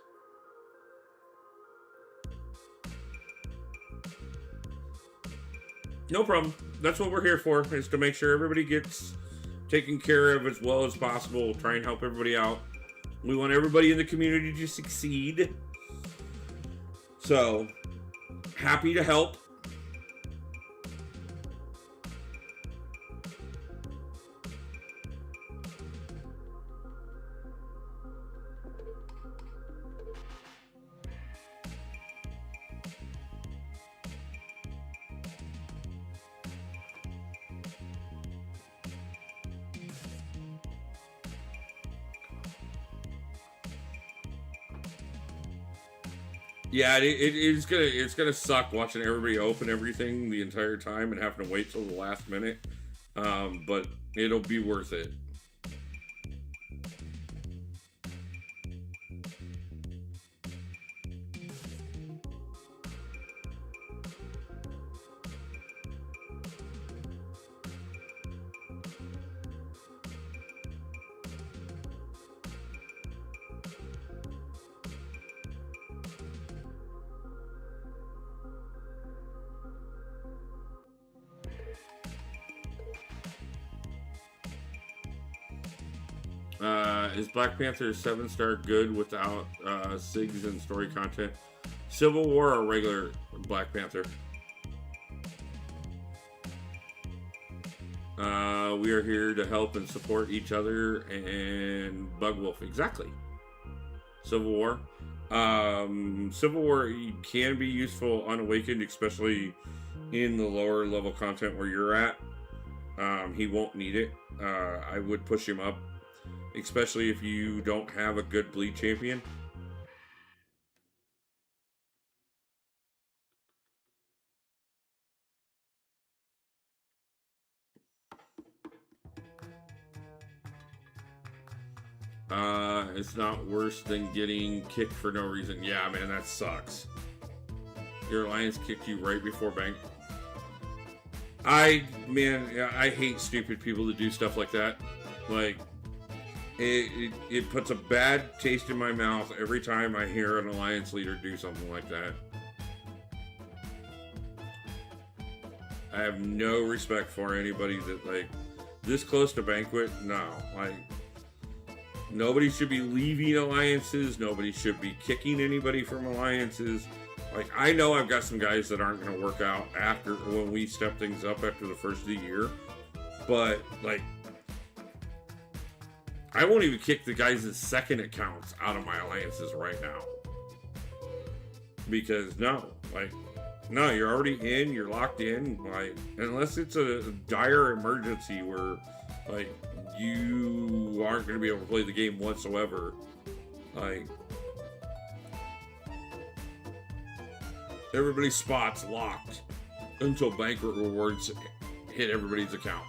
No problem. That's what we're here for, is to make sure everybody gets taken care of as well as possible. Try and help everybody out. We want everybody in the community to succeed. So, happy to help. Yeah, it's gonna suck watching everybody open everything the entire time and having to wait till the last minute. But it'll be worth it. Is Black Panther 7-star good without SIGs and story content? Civil War or regular Black Panther? We are here to help and support each other and Bug Wolf. Exactly. Civil War. Civil War can be useful unawakened, especially in the lower level content where you're at. He won't need it. I would push him up, especially if you don't have a good bleed champion. It's not worse than getting kicked for no reason. Yeah, man, that sucks. Your alliance kicked you right before bank. I hate stupid people that do stuff like that. Like, it puts a bad taste in my mouth every time I hear an alliance leader do something like that. I have no respect for anybody that, like, this close to Banquet. No, like, nobody should be leaving alliances. Nobody should be kicking anybody from alliances. Like, I know I've got some guys that aren't going to work out after when we step things up after the first of the year. But, like, I won't even kick the guys' second accounts out of my alliances right now. Because, no, you're already in, you're locked in. Like, unless it's a dire emergency where, like, you aren't going to be able to play the game whatsoever. Like, everybody's spots locked until Banquet rewards hit everybody's account.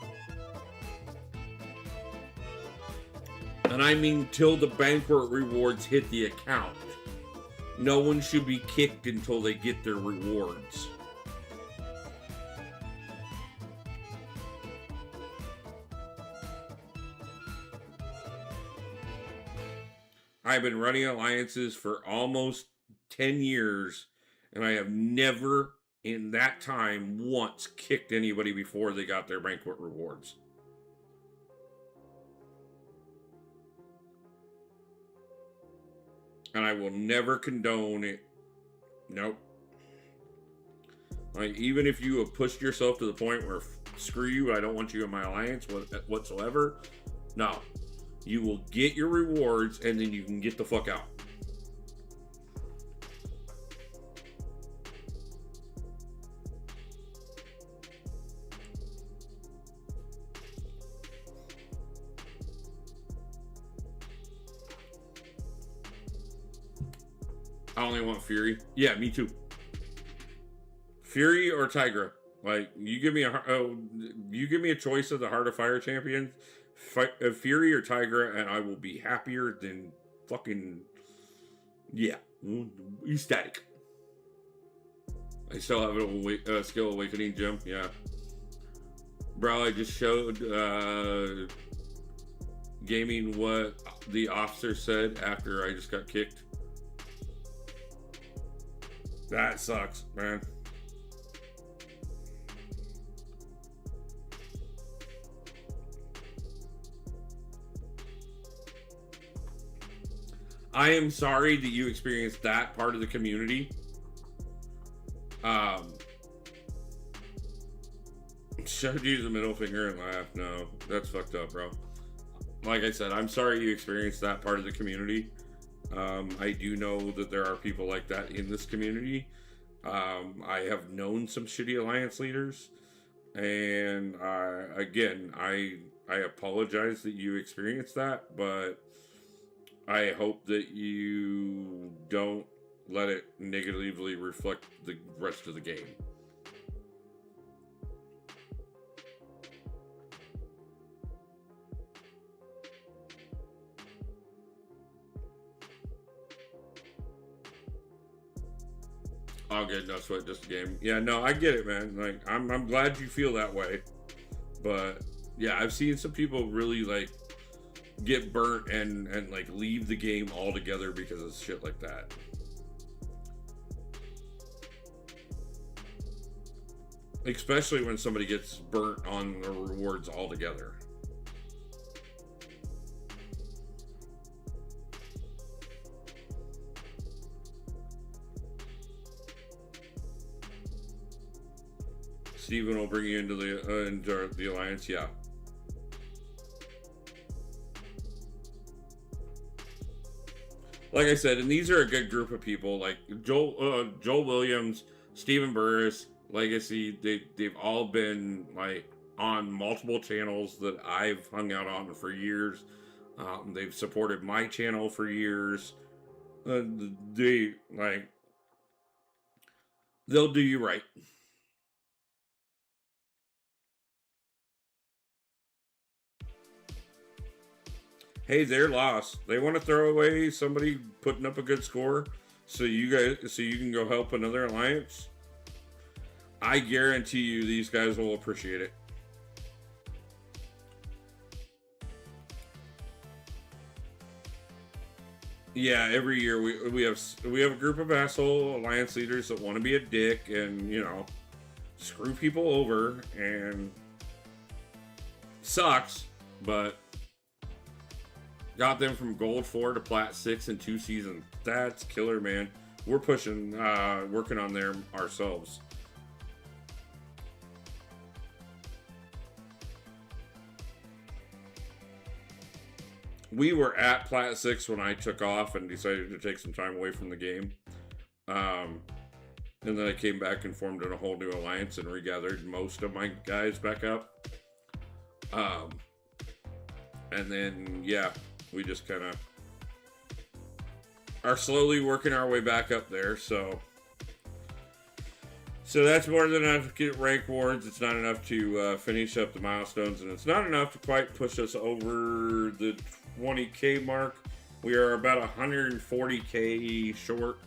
And I mean till the Banquet rewards hit the account. No one should be kicked until they get their rewards. I've been running alliances for almost 10 years, and I have never in that time once kicked anybody before they got their Banquet rewards. And I will never condone it. Nope. Like, even if you have pushed yourself to the point where, screw you, I don't want you in my alliance whatsoever. No. You will get your rewards, and then you can get the fuck out. I only want Fury. Yeah, me too. Fury or Tigra. Like, you give me a choice of the Heart of Fire champions, Fury or Tigra, and I will be happier than fucking, yeah, ecstatic. I still have a skill awakening gem. Yeah, bro. I just showed gaming what the officer said after I just got kicked. That sucks, man. I am sorry that you experienced that part of the community. Showed you the middle finger and laughed. No, that's fucked up, bro. Like I said, I'm sorry you experienced that part of the community. I do know that there are people like that in this community. I have known some shitty alliance leaders, and again, I apologize that you experienced that, but I hope that you don't let it negatively reflect the rest of the game. I'll get no sweat, just a game. Yeah, no, I get it, man. Like, I'm glad you feel that way, but yeah, I've seen some people really like get burnt and like leave the game altogether because of shit like that. Especially when somebody gets burnt on the rewards altogether. Steven will bring you into the alliance. Yeah. Like I said, and these are a good group of people. Like Joel Williams, Stephen Burris, Legacy. They've all been like on multiple channels that I've hung out on for years. They've supported my channel for years. They'll do you right. Hey, they're lost. They want to throw away somebody putting up a good score so you can go help another alliance. I guarantee you these guys will appreciate it. Yeah, every year we have a group of asshole alliance leaders that want to be a dick and, you know, screw people over, and sucks, but got them from gold 4 to plat 6 in 2 seasons. That's killer, man. We're pushing, working on them ourselves. We were at plat 6 when I took off and decided to take some time away from the game. And then I came back and formed in a whole new alliance and regathered most of my guys back up. And then, yeah, we just kind of are slowly working our way back up there. So that's more than enough to get rank awards. It's not enough to finish up the milestones, and it's not enough to quite push us over the 20K mark. We are about 140K short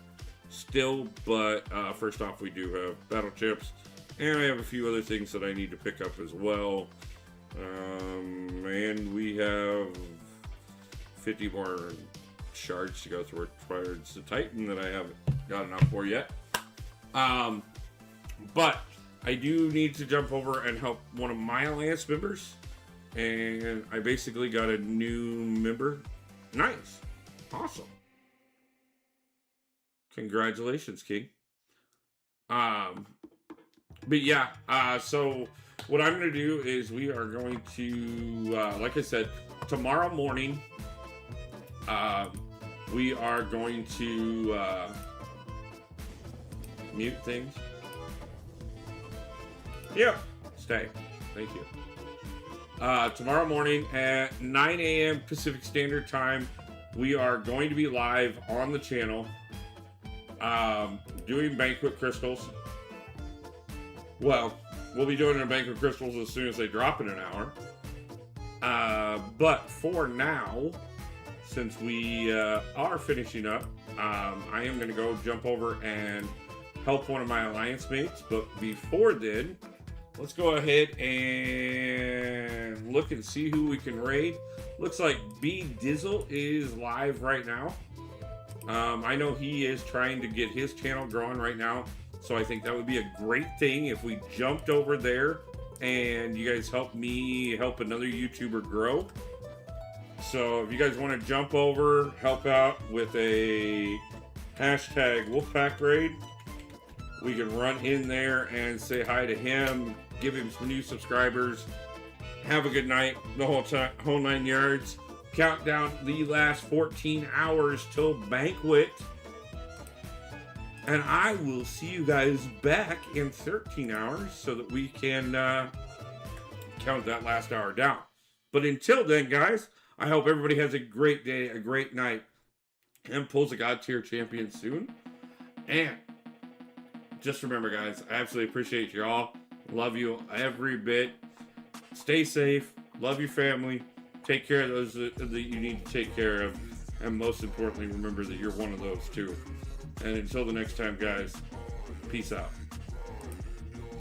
still, but first off, we do have battle chips, and I have a few other things that I need to pick up as well. And we have 50 more shards to go through towards the Titan that I haven't got enough for yet. But I do need to jump over and help one of my alliance members, and I basically got a new member. Nice. Awesome. Congratulations, King. But yeah, so what I'm going to do is we are going to, like I said, tomorrow morning, we are going to mute things. Yeah, stay. Thank you. Tomorrow morning at 9 a.m. Pacific Standard Time, we are going to be live on the channel doing Banquet crystals. Well, we'll be doing our Banquet crystals as soon as they drop in an hour. But for now, since we are finishing up, I am going to go jump over and help one of my alliance mates. But before then, let's go ahead and look and see who we can raid. Looks like B Dizzle is live right now. I know he is trying to get his channel growing right now, so I think that would be a great thing if we jumped over there and you guys help me help another YouTuber grow. So if you guys want to jump over, help out with a hashtag Wolfpack raid, we can run in there and say hi to him, give him some new subscribers, have a good night, the whole 9 yards. Count down the last 14 hours till Banquet. And I will see you guys back in 13 hours so that we can count that last hour down. But until then, guys, I hope everybody has a great day, a great night, and pulls a God tier champion soon. And just remember, guys, I absolutely appreciate you all. Love you every bit. Stay safe. Love your family. Take care of those that you need to take care of. And most importantly, remember that you're one of those too. And until the next time, guys, peace out.